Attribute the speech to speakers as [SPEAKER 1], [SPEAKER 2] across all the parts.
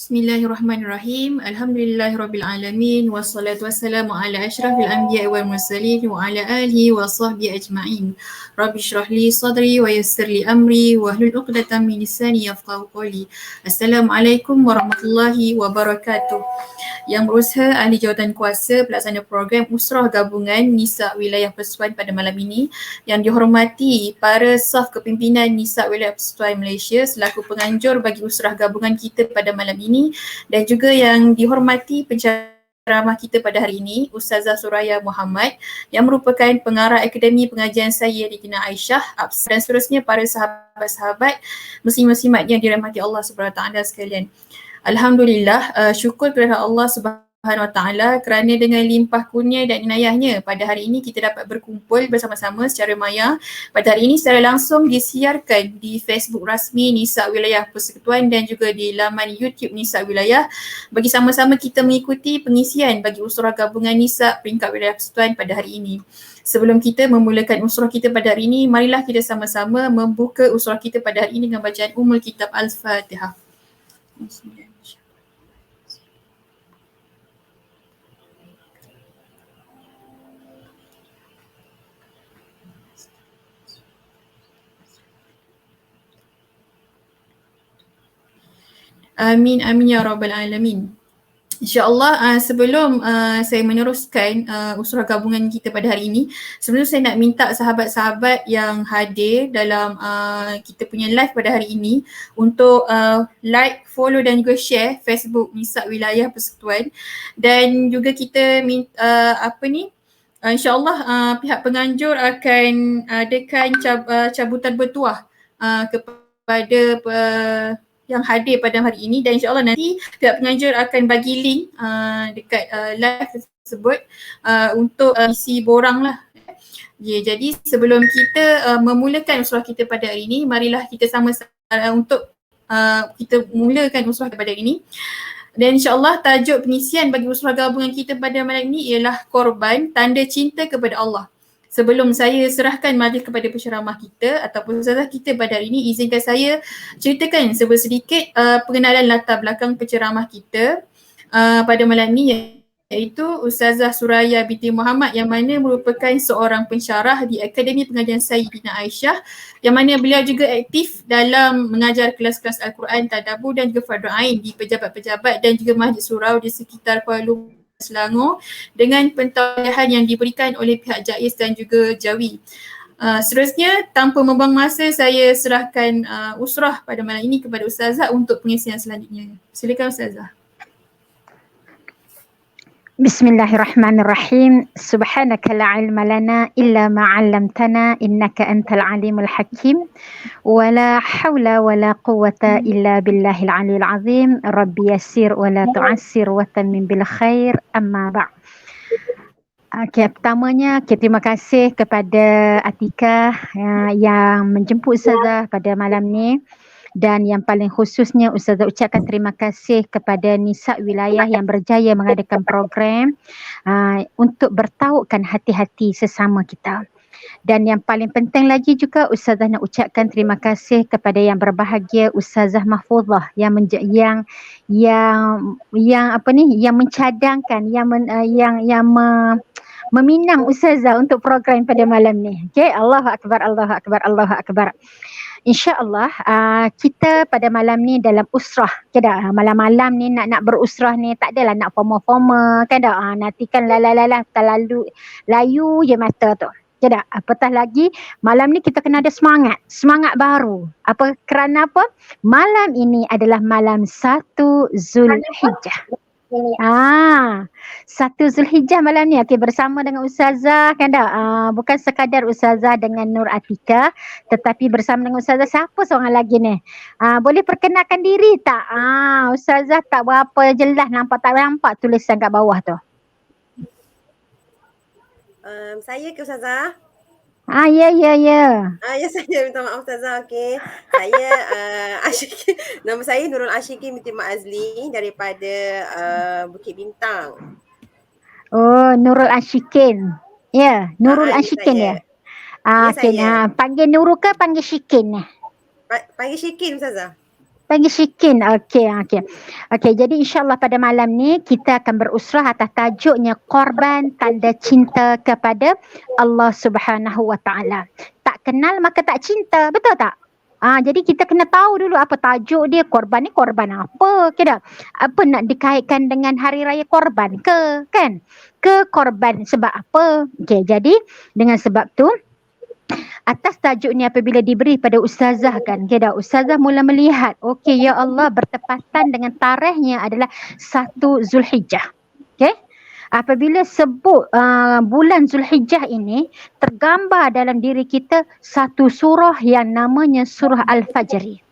[SPEAKER 1] Bismillahirrahmanirrahim. Alhamdulillahirrabbilalamin. Wassalatu wassalamu ala asyrafil anbiya wal mursalin wa ala alihi wa sahbihi ajma'in. Rabbi syrah li sadri wa yassir li amri wa hlul 'uqdatam min lisani yafqahu qawli. Assalamualaikum warahmatullahi wabarakatuh. Yang berusaha ahli jawatan kuasa pelaksana program Usrah Gabungan Nisa Wilayah Persekutuan pada malam ini, yang dihormati para saf kepimpinan Nisa Wilayah Persekutuan Malaysia selaku penganjur bagi usrah gabungan kita pada malam ini, dan juga yang dihormati penceramah kita pada hari ini, Ustazah Suraya Muhammad yang merupakan pengarah Akademi Pengajian Sayyidatina Aisyah, dan seterusnya para sahabat-sahabat muslim-muslimat yang dirahmati Allah SWT sekalian. Alhamdulillah, syukur kepada Allah Subhanahu Wa Taala kerana dengan limpah kurnia dan inayahnya pada hari ini kita dapat berkumpul bersama-sama secara maya. Pada hari ini secara langsung disiarkan di Facebook rasmi Nisa Wilayah Persekutuan dan juga di laman YouTube Nisa Wilayah, bagi sama-sama kita mengikuti pengisian bagi usrah gabungan Nisa peringkat Wilayah Persekutuan pada hari ini. Sebelum kita memulakan usrah kita pada hari ini, marilah kita sama-sama membuka usrah kita pada hari ini dengan bacaan Ummul Kitab Al-Fatihah. Amin, amin ya rabbal alamin. InsyaAllah sebelum saya meneruskan usrah gabungan kita pada hari ini, sebelum saya nak minta sahabat-sahabat yang hadir dalam kita punya live pada hari ini untuk like, follow dan juga share Facebook Nisa Wilayah Persekutuan, dan juga kita minta InsyaAllah pihak penganjur akan adakan cabutan bertuah kepada yang hadir pada hari ini, dan insyaAllah nanti pihak penganjur akan bagi link dekat live tersebut untuk isi borang lah. Jadi sebelum kita memulakan usrah kita pada hari ini, marilah kita sama-sama untuk kita mulakan usrah pada hari ini. Dan insyaAllah tajuk pengisian bagi usrah gabungan kita pada malam ini ialah korban tanda cinta kepada Allah. Sebelum saya serahkan majlis kepada penceramah kita ataupun ustazah kita pada hari ini, izinkan saya ceritakan sedikit pengenalan latar belakang penceramah kita pada malam ini, iaitu Ustazah Suraya binti Muhammad, yang mana merupakan seorang pensyarah di Akademi Pengajian Sayyidatina Aisyah, yang mana beliau juga aktif dalam mengajar kelas-kelas Al-Quran, tadabbur dan juga fardu ain di pejabat-pejabat dan juga masjid surau di sekitar Kuala Lumpur, Selangor, dengan pentauliahan yang diberikan oleh pihak JAIS dan juga JAWI. Seterusnya, tanpa membuang masa, saya serahkan usrah pada malam ini kepada Ustazah untuk pengisian selanjutnya. Silakan Ustazah.
[SPEAKER 2] Bismillahirrahmanirrahim. Subhanaka la ilma lana illa ma 'allamtana innaka antal alimul hakim. Wa la haula wa la quwwata illa billahil aliyil azim. Rabbi yassir wa la tu'assir wa tammim bil khair. Amma ba'. Okay, pertamanya terima kasih kepada Atika yang menjemput Ustazah pada malam ni. Dan yang paling khususnya Ustazah ucapkan terima kasih kepada Nisa Wilayah yang berjaya mengadakan program untuk bertautkan hati-hati sesama kita. Dan yang paling penting lagi juga Ustazah nak ucapkan terima kasih kepada yang berbahagia Ustazah Mahfuzah yang mencadangkan, meminang Ustazah untuk program pada malam ni. Okey, Allahu akbar, Allahu akbar, Allahu akbar. InsyaAllah kita pada malam ni dalam usrah. Kada malam-malam ni nak berusrah ni tak adalah nak formal-formal kan dah. Nanti kan terlalu layu je mata tu. Kada, apatah lagi malam ni kita kena ada semangat baru. Kerana apa? Malam ini adalah malam 1 Zulhijjah. 1 Zulhijjah malam ni. Okey, bersama dengan Ustazah kan dah. Bukan sekadar Ustazah dengan Nur Atika, tetapi bersama dengan Ustazah siapa seorang lagi ni. Boleh perkenalkan diri tak? Ustazah tak berapa jelas tak nampak tulisan kat bawah tu.
[SPEAKER 3] Saya ke Ustazah?
[SPEAKER 2] Ya.
[SPEAKER 3] Ya, saya minta maaf Ustazah. Okey. Saya Ashikin. Nama saya Nurul Ashikin binti Mak Azli daripada Bukit Bintang.
[SPEAKER 2] Oh, Nurul Ashikin. Ya, Nurul Ashikin ya.
[SPEAKER 3] Saya.
[SPEAKER 2] Panggil Nurul ke panggil Shikin?
[SPEAKER 3] Panggil Shikin Ustazah.
[SPEAKER 2] Bagi Syikin. Okey, jadi insya-Allah pada malam ni kita akan berusrah atas tajuknya korban tanda cinta kepada Allah Subhanahu Wa Taala. Tak kenal maka tak cinta, betul tak? Jadi kita kena tahu dulu apa tajuk dia, korban ni korban apa ke tak? Apa nak dikaitkan dengan hari raya korban ke, kan? Ke korban sebab apa? Okey, jadi dengan sebab tu atas tajuk ni apabila diberi pada ustazah kan, okay, dah ustazah mula melihat, okey ya Allah bertepatan dengan tarikhnya adalah 1 Zulhijjah. Okey. Apabila sebut bulan Zulhijjah ini tergambar dalam diri kita satu surah yang namanya surah Al-Fajr.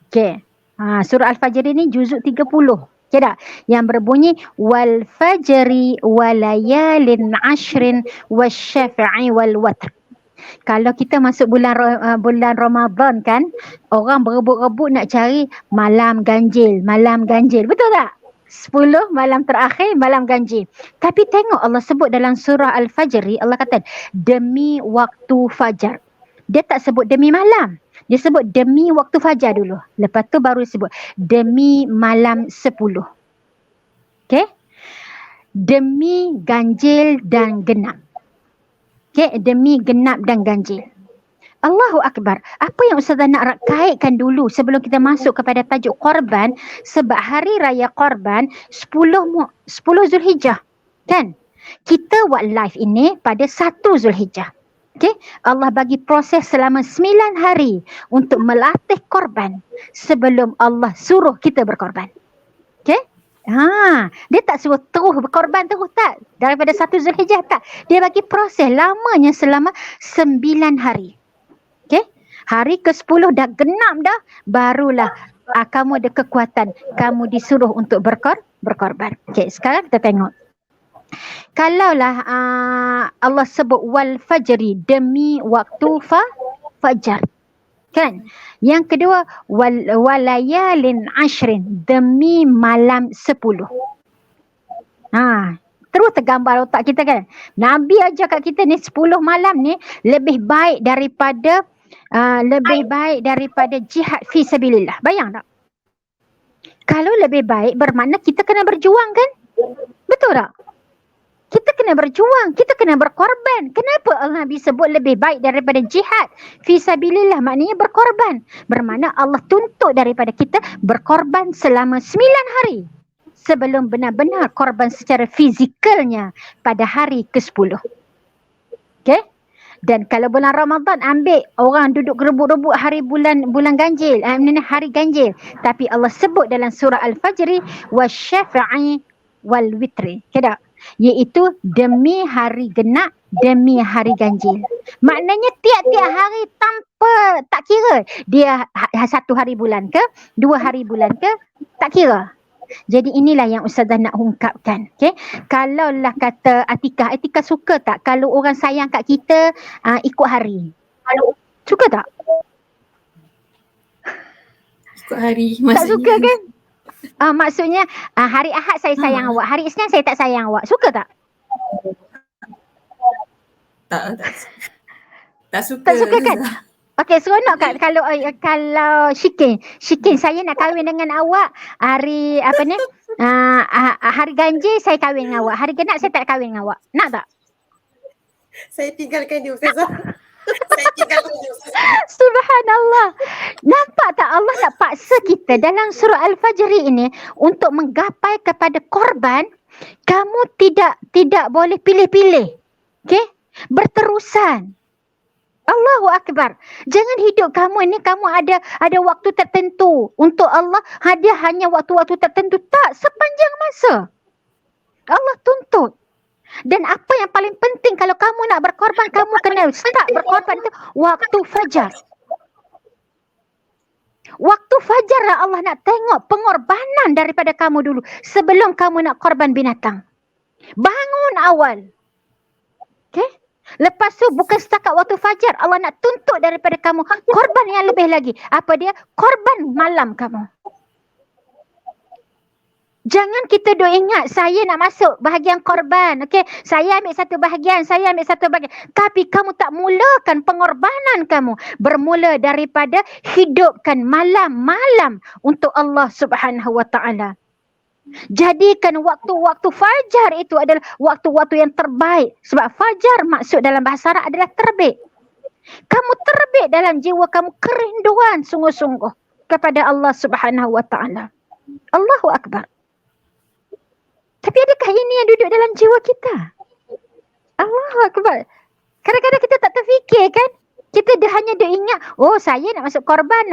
[SPEAKER 2] Okey. Surah Al-Fajr ini juzuk 30. Okay tak? Yang berbunyi wal fajri walayalin ashrin wasyafi'i wal watr. Kalau kita masuk bulan Ramadan kan, orang berebut-rebut nak cari malam ganjil. Betul tak? 10 malam terakhir malam ganjil. Tapi tengok Allah sebut dalam surah Al-Fajr, Allah kata demi waktu fajar. Dia tak sebut demi malam. Dia sebut demi waktu fajar dulu. Lepas tu baru sebut demi malam 10. Okey? Demi ganjil dan genap. Okay, demi genap dan ganjil. Allahu Akbar. Apa yang Ustazah nak kaitkan dulu sebelum kita masuk kepada tajuk korban, sebab hari raya korban 10 Zulhijjah. Kan? Kita buat live ini pada 1 Zulhijjah. Okay? Allah bagi proses selama 9 hari untuk melatih korban sebelum Allah suruh kita berkorban. Okay? Dia tak suruh terus berkorban terus, tak. Daripada 1 Zulhijjah tak. Dia bagi proses lamanya selama 9 hari. Okey. Hari ke-10 dah genap dah, barulah kamu ada kekuatan, kamu disuruh untuk berkorban. Okey, sekarang kita tengok. Kalaulah Allah sebut wal fajri, demi waktu fajar. Kan? Yang kedua walayalin ashrin, demi malam 10. Terus tergambar otak kita kan. Nabi ajar kat kita ni 10 malam ni lebih baik daripada jihad fi sabilillah. Bayang tak? Kalau lebih baik bermakna kita kena berjuang kan? Betul tak? Kita kena berjuang, kita kena berkorban. Kenapa Allah Nabi sebut lebih baik daripada jihad fi sabilillah? Maknanya berkorban. Bermakna Allah tuntut daripada kita berkorban selama 9 hari sebelum benar-benar korban secara fizikalnya pada hari ke-10. Okey? Dan kalau bulan Ramadan ambil orang duduk rebut-rebut bulan ganjil, hari ganjil. Tapi Allah sebut dalam surah Al-Fajr wasyafi'i wal witri. Okey tak? Iaitu demi hari genap, demi hari ganjil. Maknanya tiap-tiap hari tanpa tak kira dia 1 hari bulan ke, 2 hari bulan ke, tak kira. Jadi inilah yang Ustazah nak ungkapkan. Okay? Kalaulah kata Atika suka tak kalau orang sayang kat kita ikut hari? Suka tak?
[SPEAKER 1] Ikut hari
[SPEAKER 2] maksudnya. Tak suka kan? Maksudnya hari Ahad saya sayang awak, hari Isnin saya tak sayang awak. Suka tak?
[SPEAKER 1] Tak suka.
[SPEAKER 2] Tak suka kan? Okey, seronok kan kalau Syikin saya nak kahwin dengan awak hari hari ganjil saya kahwin dengan awak, hari genap saya tak kahwin dengan awak. Nak tak?
[SPEAKER 3] Saya tinggalkan dia Ustazah.
[SPEAKER 2] Subhanallah. Nampak tak Allah nak paksa kita dalam surah Al-Fajr ini untuk menggapai kepada korban. Kamu tidak boleh pilih-pilih. Okey? Berterusan. Allahu Akbar. Jangan hidup kamu ini kamu ada waktu tertentu untuk Allah, dia hanya waktu-waktu tertentu. Tak, sepanjang masa. Allah tuntut. Dan apa yang paling penting kalau kamu nak berkorban, kamu kena start berkorban itu waktu fajar. Waktu fajar lah Allah nak tengok pengorbanan daripada kamu dulu sebelum kamu nak korban binatang. Bangun awal. Okay? Lepas tu bukan setakat waktu fajar, Allah nak tuntut daripada kamu korban yang lebih lagi. Apa dia? Korban malam kamu. Jangan kita duk ingat saya nak masuk bahagian korban. Okey, saya ambil satu bahagian, saya ambil satu bahagian. Tapi kamu tak mulakan pengorbanan kamu. Bermula daripada hidupkan malam-malam untuk Allah Subhanahu Wa Taala. Jadikan waktu-waktu fajar itu adalah waktu-waktu yang terbaik. Sebab fajar maksud dalam bahasa Arab adalah terbit. Kamu terbit dalam jiwa kamu kerinduan sungguh-sungguh kepada Allah Subhanahu Wa Taala. Allahu Akbar. Tapi adakah ini yang duduk dalam jiwa kita? Allahu Akbar. Kadang-kadang kita tak terfikir kan? Kita dah hanya dah ingat, oh saya nak masuk korban.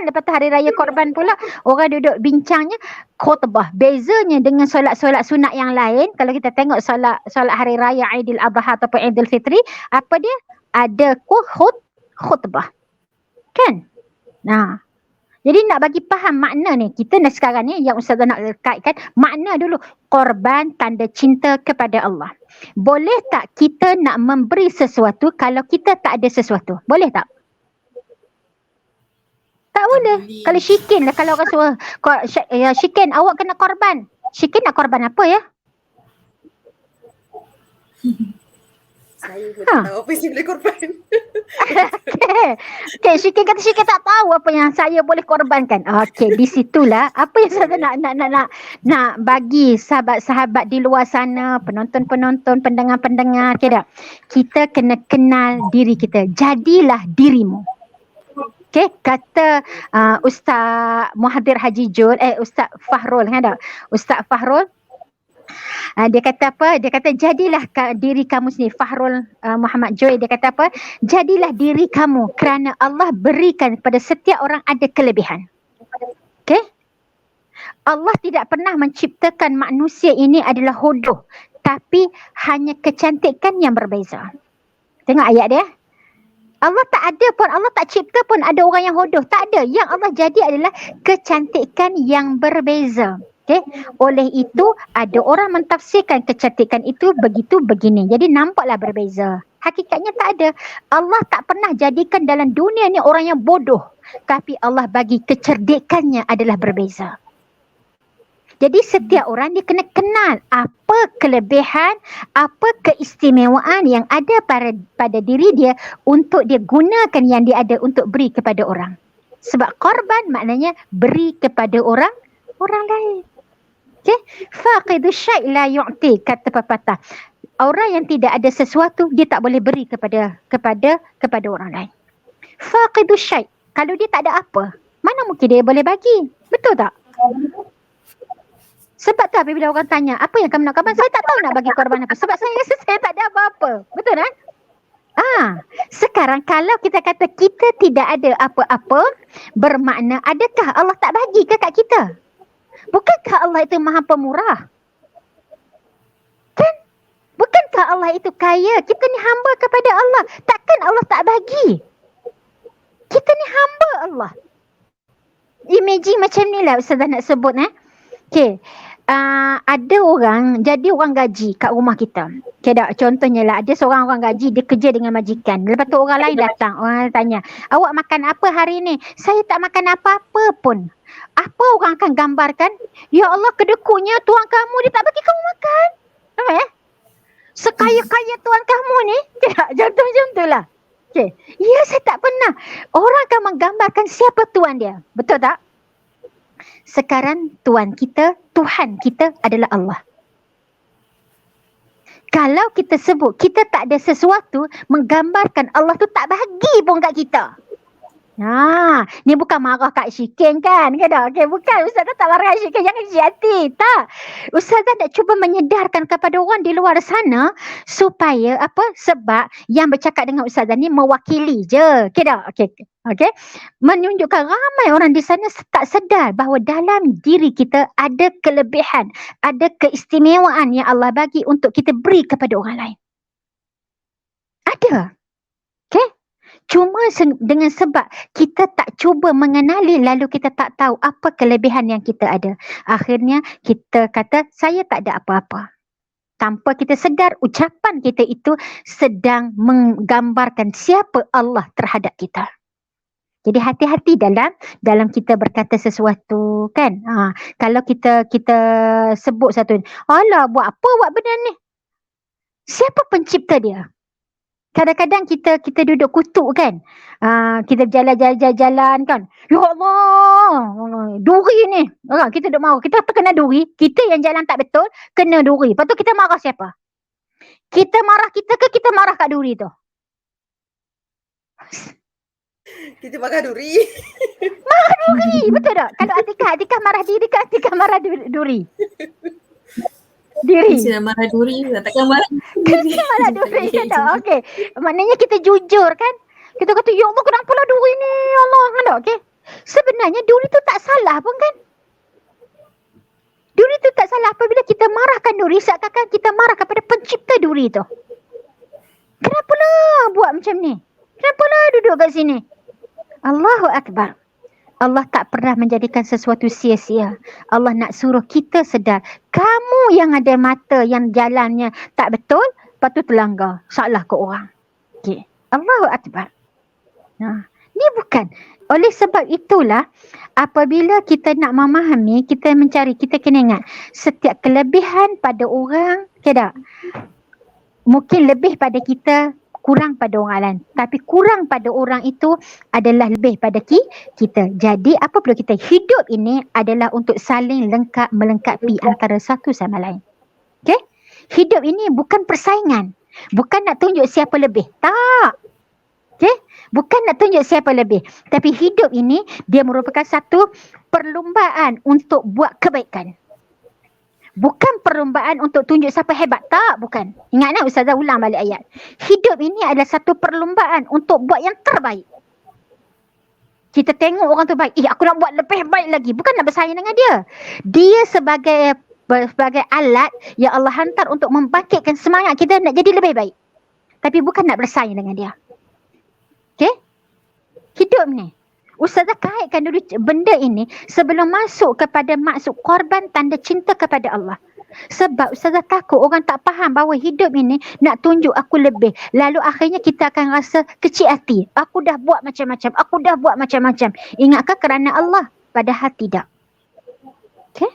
[SPEAKER 2] Lepas tu hari raya korban pula, orang duduk bincangnya khutbah. Bezanya dengan solat-solat sunat yang lain, kalau kita tengok solat hari raya Aidil Adha ataupun Aidil Fitri, apa dia? Ada khutbah. Kan? Nah, jadi nak bagi faham makna ni, kita ni sekarang ni yang Ustazah nak kaitkan, makna dulu korban tanda cinta kepada Allah. Boleh tak kita nak memberi sesuatu kalau kita tak ada sesuatu? Boleh tak? Tak boleh. Kalau Syikin lah, kalau orang suruh, Syikin awak kena korban. Syikin nak korban apa ya?
[SPEAKER 3] Saya pun tak tahu apa yang saya boleh korban.
[SPEAKER 2] Okay, Syikin kata Syikin tak tahu apa yang saya boleh korbankan. Okay, di situlah apa yang saya nak bagi sahabat-sahabat di luar sana, penonton-penonton, pendengar-pendengar, okay tak? Kita kena kenal diri kita. Jadilah dirimu. Okay, kata Ustaz Muhadir Haji Jul, Ustaz Fahrul, kan tak? Ustaz Fahrul, dia kata apa? Dia kata jadilah diri kamu sendiri. Fahrul Muhammad Joy, dia kata apa? Jadilah diri kamu kerana Allah berikan kepada setiap orang ada kelebihan. Okay? Allah tidak pernah menciptakan manusia ini adalah hodoh, tapi hanya kecantikan yang berbeza. Tengok ayat dia. Allah tak ada pun, Allah tak cipta pun ada orang yang hodoh. Tak ada. Yang Allah jadi adalah kecantikan yang berbeza. Okay. Oleh itu ada orang mentafsirkan kecantikan itu begitu begini. Jadi nampaklah berbeza. Hakikatnya tak ada. Allah tak pernah jadikan dalam dunia ni orang yang bodoh. Tapi Allah bagi kecerdikannya adalah berbeza. Jadi setiap orang dia kena kenal apa kelebihan, apa keistimewaan yang ada pada diri dia untuk dia gunakan yang dia ada untuk beri kepada orang. Sebab korban maknanya beri kepada orang lain. Okay? Faqidu syai' la yu'ti, kata pepatah. Orang yang tidak ada sesuatu dia tak boleh beri kepada orang lain. Faqidu syai', kalau dia tak ada apa, mana mungkin dia boleh bagi? Betul tak? Sebab tu apabila orang tanya, apa yang kamu nak korban? Saya tak tahu nak bagi korban apa. Sebab saya rasa saya tak ada apa-apa. Betul kan? Sekarang kalau kita kata kita tidak ada apa-apa, bermakna adakah Allah tak bagi ke kat kita? Bukankah Allah itu maha pemurah? Kan? Bukankah Allah itu kaya? Kita ni hamba kepada Allah. Takkan Allah tak bagi? Kita ni hamba Allah. Imagine macam ni lah Ustazah nak sebut. Okay. Ada orang jadi orang gaji kat rumah kita. Okay tak? Contohnya lah ada seorang orang gaji, dia kerja dengan majikan. Lepas tu orang lain datang, orang tanya, awak makan apa hari ni? Saya tak makan apa-apa pun. Apa orang akan gambarkan? Ya Allah, kedekutnya tuan kamu dia tak bagi kamu makan. Nampak sekaya-kaya tuan kamu ni. Tak, contoh macam tu lah. Okay. Ya, saya tak pernah. Orang akan menggambarkan siapa tuan dia. Betul tak? Sekarang Tuhan kita adalah Allah. Kalau kita sebut kita tak ada sesuatu, menggambarkan Allah tu tak bagi pun kat kita. Ni bukan marah kat Syikin kan? Okay, bukan. Ustazah tak marah kat Syikin. Jangan isi hati. Tak. Ustazah nak cuba menyedarkan kepada orang di luar sana supaya apa? Sebab yang bercakap dengan Ustazah ni mewakili je. Okay tak? Okay. Menunjukkan ramai orang di sana tak sedar bahawa dalam diri kita ada kelebihan, ada keistimewaan yang Allah bagi untuk kita beri kepada orang lain. Ada. Okay. Cuma dengan sebab kita tak cuba mengenali, lalu kita tak tahu apa kelebihan yang kita ada. Akhirnya kita kata saya tak ada apa-apa. Tanpa kita sedar ucapan kita itu sedang menggambarkan siapa Allah terhadap kita. Jadi hati-hati dalam kita berkata sesuatu kan. Kalau kita sebut satu, alah buat apa buat benda ni? Siapa pencipta dia? Kadang-kadang kita duduk kutuk kan. Kita jalan-jalan kan. Ya Allah, duri ni. Kita duduk marah. Kita terkena duri. Kita yang jalan tak betul, kena duri. Lepas tu kita marah siapa? Kita marah kita ke kita marah kat duri tu?
[SPEAKER 3] Kita makan duri.
[SPEAKER 2] Marah duri, betul tak? Kalau Atikah marah diri ke Atikah marah duri? Diri.
[SPEAKER 1] Kita nak marah duri, takkan marah duri.
[SPEAKER 2] Kita marah duri kan tak? Okey. Maknanya kita jujur kan? Kita kata, ya Allah kenapa lah duri ni? Ya Allah, kan tak? Okey. Sebenarnya duri tu tak salah pun kan? Duri tu tak salah apabila kita marahkan duri, seakan-akan kita marah kepada pencipta duri tu. Kenapalah buat macam ni? Kenapalah duduk kat sini? Allahu Akbar. Allah tak pernah menjadikan sesuatu sia-sia. Allah nak suruh kita sedar. Kamu yang ada mata yang jalannya tak betul, lepas tu terlanggar. Salah ke orang. Okay. Allahu Akbar. Ni bukan. Oleh sebab itulah, apabila kita nak memahami, kita mencari, kita kena ingat. Setiap kelebihan pada orang, tak? Mungkin lebih pada kita, kurang pada orang lain. Tapi kurang pada orang itu adalah lebih pada kita. Jadi apa perlu kita? Hidup ini adalah untuk saling lengkap melengkapi antara satu sama lain. Okay? Hidup ini bukan persaingan. Bukan nak tunjuk siapa lebih. Tak. Okay? Bukan nak tunjuk siapa lebih. Tapi hidup ini dia merupakan satu perlumbaan untuk buat kebaikan. Bukan perlombaan untuk tunjuk siapa hebat. Tak, bukan. Ingat Ustazah ulang balik ayat. Hidup ini adalah satu perlombaan untuk buat yang terbaik. Kita tengok orang tu baik. Aku nak buat lebih baik lagi. Bukan nak bersaing dengan dia. Dia sebagai alat yang Allah hantar untuk membangkitkan semangat kita nak jadi lebih baik. Tapi bukan nak bersaing dengan dia. Okay? Hidup ni. Ustazah kaitkan dulu benda ini sebelum masuk kepada maksud korban tanda cinta kepada Allah. Sebab Ustazah takut orang tak faham bahawa hidup ini nak tunjuk aku lebih. Lalu akhirnya kita akan rasa kecil hati. Aku dah buat macam-macam. Aku dah buat macam-macam. Ingatkah kerana Allah? Padahal tidak. Okay?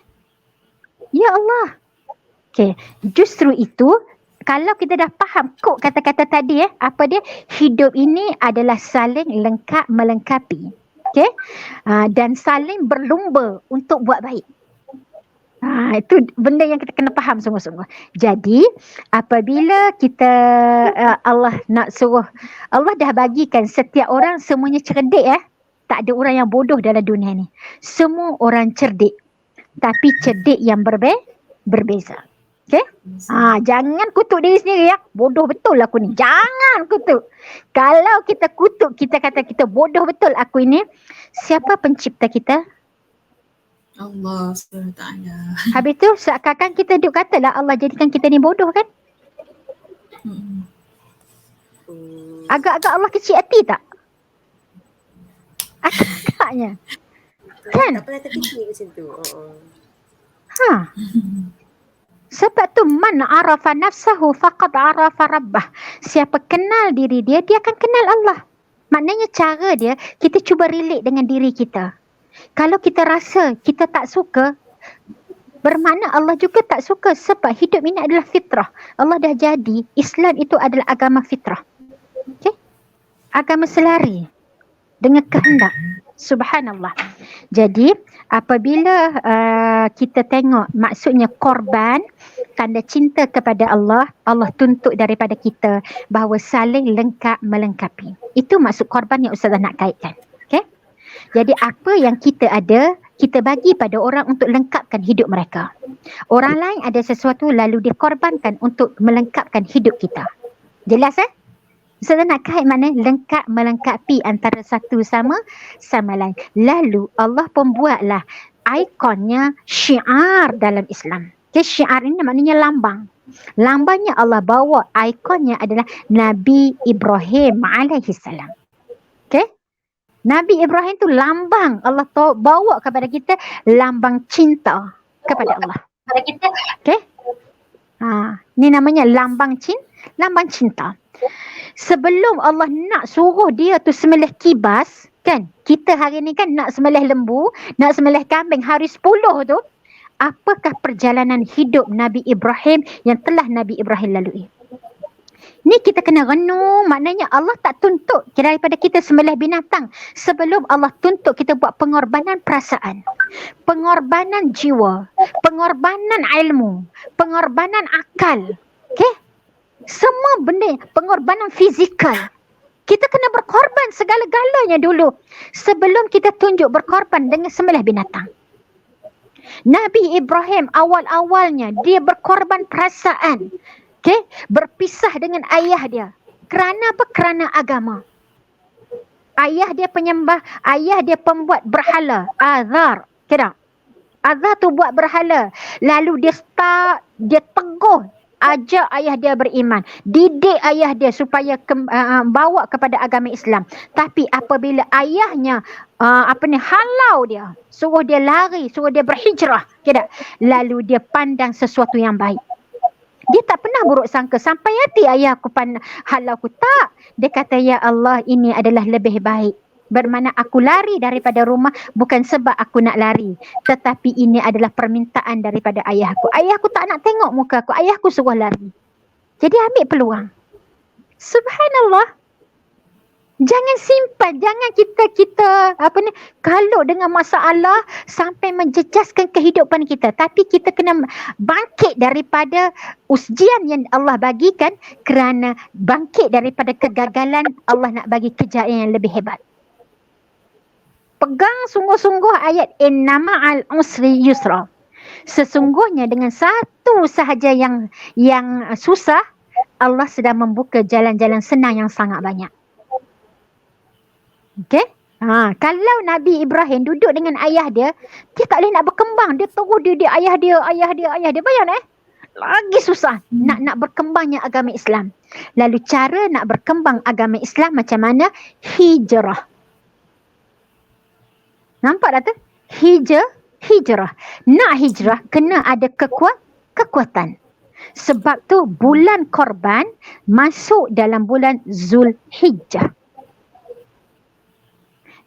[SPEAKER 2] Ya Allah. Okay. Justru itu, kalau kita dah faham kok kata-kata tadi, apa dia? Hidup ini adalah saling lengkap melengkapi. Okay? Dan saling berlumba untuk buat baik. Itu benda yang kita kena faham sungguh-sungguh. Jadi apabila kita Allah nak suruh, Allah dah bagikan setiap orang semuanya cerdik. Tak ada orang yang bodoh dalam dunia ni. Semua orang cerdik. Tapi cerdik yang berbeza. Okay? Jangan kutuk diri sendiri ya. Bodoh betul aku ni. Jangan kutuk. Kalau kita kutuk, kita kata kita bodoh betul aku ini. Siapa pencipta kita?
[SPEAKER 1] Allah SWT.
[SPEAKER 2] Habis tu seakan-akan kita duduk katalah Allah jadikan kita ni bodoh kan? Agak-agak Allah kecil hati tak? Agak-agaknya. Kan?
[SPEAKER 3] Tak pernah terfikir macam tu.
[SPEAKER 2] Sebab tu man arafa nafsahu faqad arafa rabbah. Siapa kenal diri dia, dia akan kenal Allah. Maknanya cara dia, kita cuba relate dengan diri kita. Kalau kita rasa kita tak suka, bermakna Allah juga tak suka. Sebab hidup ini adalah fitrah. Allah dah jadi, Islam itu adalah agama fitrah. Okay? Agama selari dengan kehendak. Subhanallah. Jadi apabila kita tengok maksudnya korban, tanda cinta kepada Allah, Allah tuntut daripada kita bahawa saling lengkap melengkapi. Itu maksud korban yang Ustazah nak kaitkan. Okay? Jadi apa yang kita ada, kita bagi pada orang untuk lengkapkan hidup mereka. Orang lain ada sesuatu lalu dikorbankan untuk melengkapkan hidup kita. Jelas Ustazah nak kait mana lengkap melengkapi antara satu sama lain. Lalu Allah pun buatlah ikonnya syiar dalam Islam. Okay, syiar ini maknanya lambang. Lambangnya Allah bawa ikonnya adalah Nabi Ibrahim alaihissalam. Okay? Nabi Ibrahim tu lambang Allah bawa kepada kita, lambang cinta kepada Allah. Okay? Ni namanya lambang cinta. Sebelum Allah nak suruh dia tu sembelih kibas, Kan? Kita hari ni kan nak sembelih lembu, nak sembelih kambing hari 10 tu. Apakah perjalanan hidup Nabi Ibrahim yang telah Nabi Ibrahim lalui? Ni kita kena renung, maknanya Allah tak tuntut daripada kita sembelih binatang sebelum Allah tuntut kita buat pengorbanan perasaan, pengorbanan jiwa, pengorbanan ilmu, pengorbanan akal. Okay? Semua benda, pengorbanan fizikal. Kita kena berkorban segala-galanya dulu sebelum kita tunjuk berkorban dengan sembelih binatang. Nabi Ibrahim awal-awalnya dia berkorban perasaan. Okay? Berpisah dengan ayah dia. Kerana apa? Kerana agama. Ayah dia penyembah, ayah dia pembuat berhala. Azar. Okay tak? Azar tu buat berhala. Lalu dia start, dia teguh ajak ayah dia beriman. Didik ayah dia supaya bawa kepada agama Islam. Tapi apabila ayahnya halau dia, suruh dia lari, suruh dia berhijrah. Okay tak? Lalu dia pandang sesuatu yang baik. Dia tak pernah buruk sangka sampai hati ayah aku halau aku. Tak. Dia kata, ya Allah, ini adalah lebih baik. Bermakna aku lari daripada rumah bukan sebab aku nak lari. Tetapi ini adalah permintaan daripada ayahku. Ayahku tak nak tengok muka aku. Ayahku suruh lari. Jadi ambil peluang. Subhanallah. Jangan simpan, jangan kita kalut dengan masalah sampai menjejaskan kehidupan kita. Tapi kita kena bangkit daripada ujian yang Allah bagikan kerana bangkit daripada kegagalan Allah nak bagi kejayaan yang lebih hebat. Pegang sungguh-sungguh ayat innama al usri yusra. Sesungguhnya dengan satu sahaja yang susah, Allah sedang membuka jalan-jalan senang yang sangat banyak. Okay? Kalau Nabi Ibrahim duduk dengan ayah dia, dia tak boleh nak berkembang. Dia terus dia ayah dia. Bayang lagi susah nak berkembangnya agama Islam. Lalu cara nak berkembang agama Islam macam mana? Hijrah. Nampak tak tu? Hijrah. Nak hijrah kena ada kekuatan. Sebab tu bulan korban masuk dalam bulan Zulhijjah.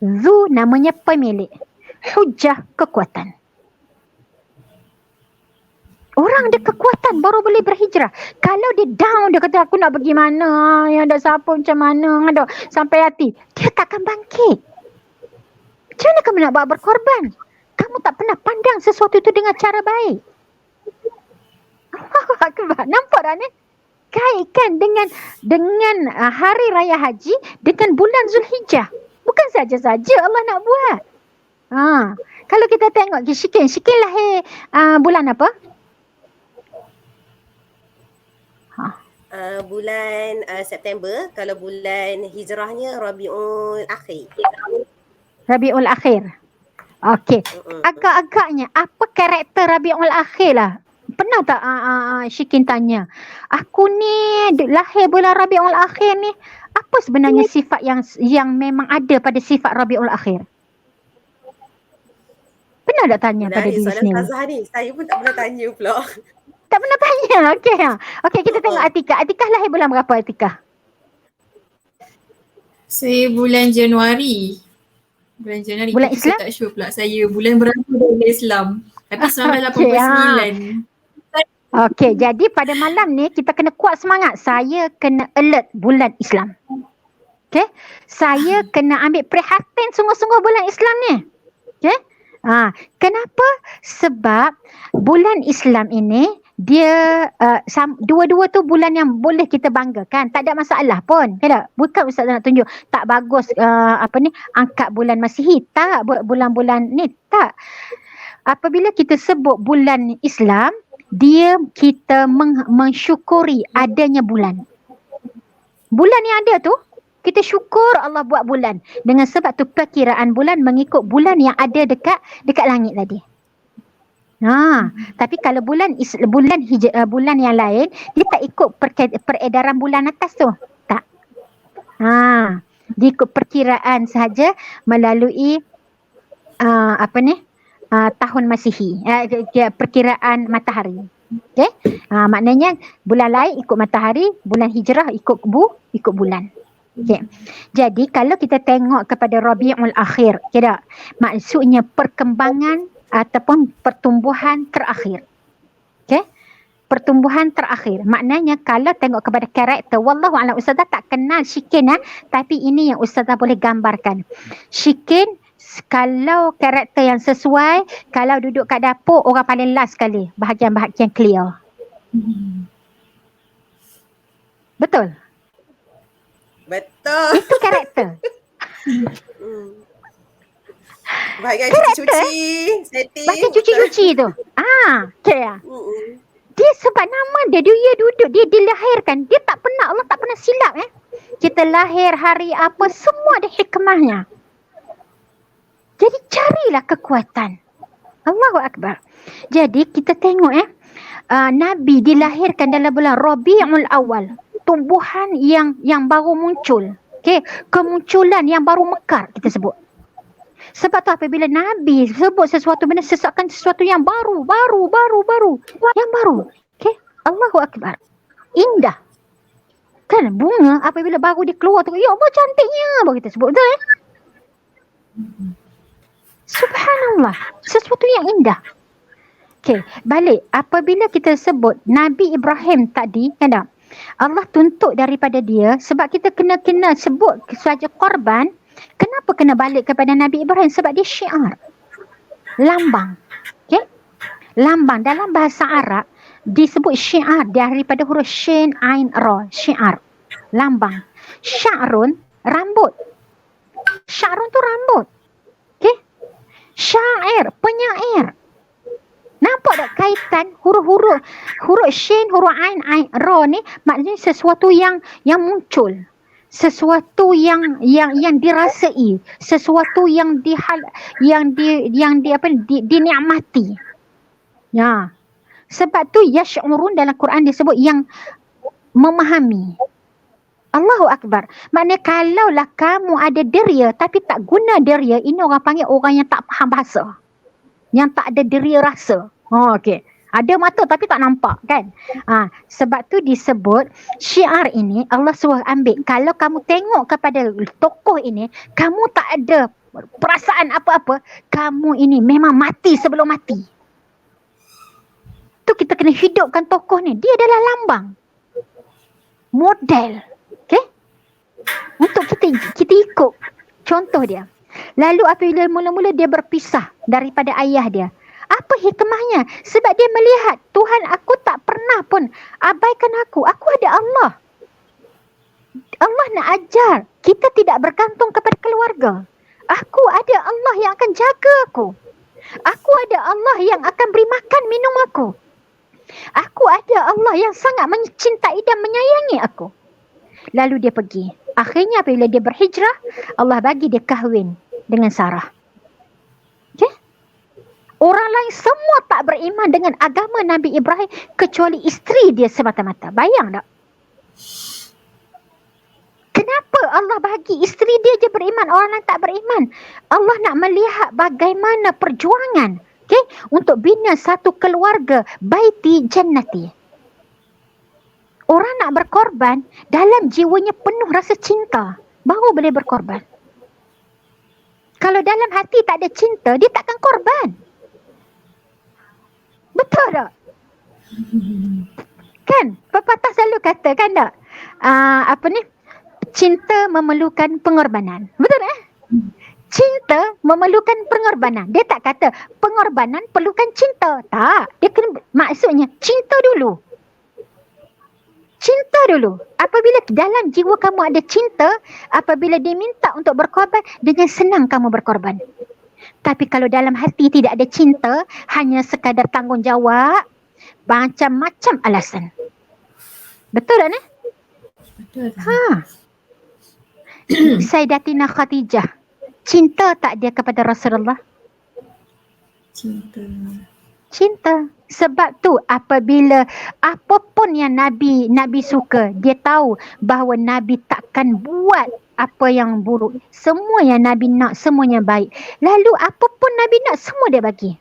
[SPEAKER 2] Zu namanya pemilik. Hujjah kekuatan. Orang ada kekuatan baru boleh berhijrah. Kalau dia down, dia kata aku nak pergi mana, yang ada siapa macam mana, ada sampai hati, dia takkan bangkit. Macam mana kamu nak buat berkorban? Kamu tak pernah pandang sesuatu itu dengan cara baik. Allahu Akbar. Nampak tak ni? Kaitkan dengan hari raya haji dengan bulan Zulhijjah. Bukan saja-saja Allah nak buat. Kalau kita tengok Shikin lahir bulan apa?
[SPEAKER 3] Bulan September. Kalau bulan hijrahnya Rabiul Akhir.
[SPEAKER 2] Rabiul Akhir. Okey. Agak-agaknya apa karakter Rabiul Akhir lah? Pernah tak Shikin tanya, aku ni lahir bulan Rabiul Akhir ni, apa sebenarnya sifat yang memang ada pada sifat Rabiul Akhir? Pernah tak tanya pada diri sendiri?
[SPEAKER 3] Ustazah ni, saya pun tak pernah tanya pula.
[SPEAKER 2] Tak pernah tanya. Okey. Okey, kita tengok Atikah. Atikah lahir bulan berapa Atikah?
[SPEAKER 1] Saya bulan Januari.
[SPEAKER 2] Bulan Islam?
[SPEAKER 1] Saya tak sure pula saya bulan berapa dalam Islam. Tapi 1989.
[SPEAKER 2] Okey, jadi pada malam ni kita kena kuat semangat. Saya kena alert bulan Islam. Okey? Saya kena ambil perhatian sungguh-sungguh bulan Islam ni. Okey? Kenapa? Sebab bulan Islam ini dia dua-dua tu bulan yang boleh kita banggakan. Tak ada masalah pun. Tak? Bukan Ustaz nak tunjuk tak bagus angkat bulan Masihi. Tak, bulan-bulan ni tak. Apabila kita sebut bulan Islam, kita mensyukuri adanya bulan. Bulan yang ada tu, kita syukur Allah buat bulan. Dengan sebab tu perkiraan bulan mengikut bulan yang ada dekat langit tadi. Tapi kalau bulan yang lain, dia tak ikut peredaran bulan atas tu. Tak. Dia ikut perkiraan sahaja melalui tahun Masihi, perkiraan matahari. Maknanya bulan lain ikut matahari, bulan hijrah ikut bulan. Okay. Jadi kalau kita tengok kepada Rabiul Akhir, kira maksudnya perkembangan ataupun pertumbuhan terakhir. Okay. Pertumbuhan terakhir. Maknanya kalau tengok kepada karakter, wallahu a'lam, Ustazah tak kenal Shikin tapi ini yang Ustazah boleh gambarkan. Shikin kalau karakter yang sesuai, kalau duduk kat dapur orang paling last sekali, bahagian-bahagian clear. Betul?
[SPEAKER 3] Betul.
[SPEAKER 2] Itu karakter.
[SPEAKER 3] Bahagian cuci-cuci, setting.
[SPEAKER 2] Bahagian cuci-cuci tu. Okay.
[SPEAKER 3] Mm-mm.
[SPEAKER 2] Dia sebab nama dia duduk, dia dilahirkan. Dia tak pernah, Allah tak pernah silap Kita lahir hari apa, semua ada hikmahnya. Jadi carilah kekuatan. Allahu Akbar. Jadi kita tengok Nabi dilahirkan dalam bulan Rabiul Awal. Tumbuhan yang baru muncul. Okay. Kemunculan yang baru mekar kita sebut. Sebab tu apabila Nabi sebut sesuatu benda, sesuatu yang baru. Yang baru. Okay. Allahu Akbar. Indah. Kan bunga apabila baru dia keluar tu, ya Allah cantiknya. Baru kita sebut. Betul Subhanallah. Sesuatu yang indah. Okay. Balik. Apabila kita sebut Nabi Ibrahim tadi, kan Allah tuntut daripada dia sebab kita kena sebut saja korban. Kenapa kena balik kepada Nabi Ibrahim? Sebab dia syiar. Lambang. Okay? Lambang. Dalam bahasa Arab disebut syiar daripada huruf shin, ain, ra. Syiar. Lambang. Sya'run, rambut. Sya'run tu rambut. Okay? Syair, penyair. Nampak tak kaitan huruf shin, huruf ain, ra ni maknanya sesuatu yang muncul. Sesuatu yang dirasai, sesuatu yang dinikmati. Ya. Sebab tu yash'urun dalam Quran disebut yang memahami. Allahu Akbar. Maknanya kalaulah kamu ada deria tapi tak guna deria, ini orang panggil orang yang tak faham bahasa. Yang tak ada deria rasa. Okey. Ada mata tapi tak nampak kan. Sebab tu disebut syiar ini Allah suruh ambil. Kalau kamu tengok kepada tokoh ini, kamu tak ada perasaan apa-apa, kamu ini memang mati sebelum mati. Tu kita kena hidupkan tokoh ni. Dia adalah lambang. Model. Okay? Untuk kita ikut contoh dia. Lalu apabila mula-mula dia berpisah daripada ayah dia, apa hikmahnya? Sebab dia melihat, Tuhan aku tak pernah pun abaikan aku. Aku ada Allah. Allah nak ajar kita tidak bergantung kepada keluarga. Aku ada Allah yang akan jaga aku. Aku ada Allah yang akan beri makan minum aku. Aku ada Allah yang sangat mencintai dan menyayangi aku. Lalu dia pergi. Akhirnya apabila dia berhijrah, Allah bagi dia kahwin dengan Sarah. Okay? Orang lain semua tak beriman dengan agama Nabi Ibrahim kecuali isteri dia semata-mata. Bayang tak? Kenapa Allah bagi isteri dia je beriman, orang lain tak beriman? Allah nak melihat bagaimana perjuangan, okay, untuk bina satu keluarga, baiti jannati. Orang nak berkorban, dalam jiwanya penuh rasa cinta, baru boleh berkorban. Kalau dalam hati tak ada cinta, dia takkan korban. Betul tak? Kan? Pepatah selalu kata kan tak? Cinta memerlukan pengorbanan. Betul tak? Cinta memerlukan pengorbanan. Dia tak kata pengorbanan perlukan cinta. Tak. Dia kena, maksudnya cinta dulu. Cinta dulu. Apabila dalam jiwa kamu ada cinta, apabila diminta untuk berkorban, dengan senang kamu berkorban. Tapi kalau dalam hati tidak ada cinta, hanya sekadar tanggungjawab, macam-macam alasan. Betul tak ni?
[SPEAKER 1] Betul.
[SPEAKER 2] Sayyidatina Khadijah, cinta tak dia kepada Rasulullah? Cinta. Sebab tu apabila apapun yang Nabi suka, dia tahu bahawa Nabi takkan buat apa yang buruk. Semua yang Nabi nak, semuanya baik. Lalu apapun Nabi nak, semua dia bagi.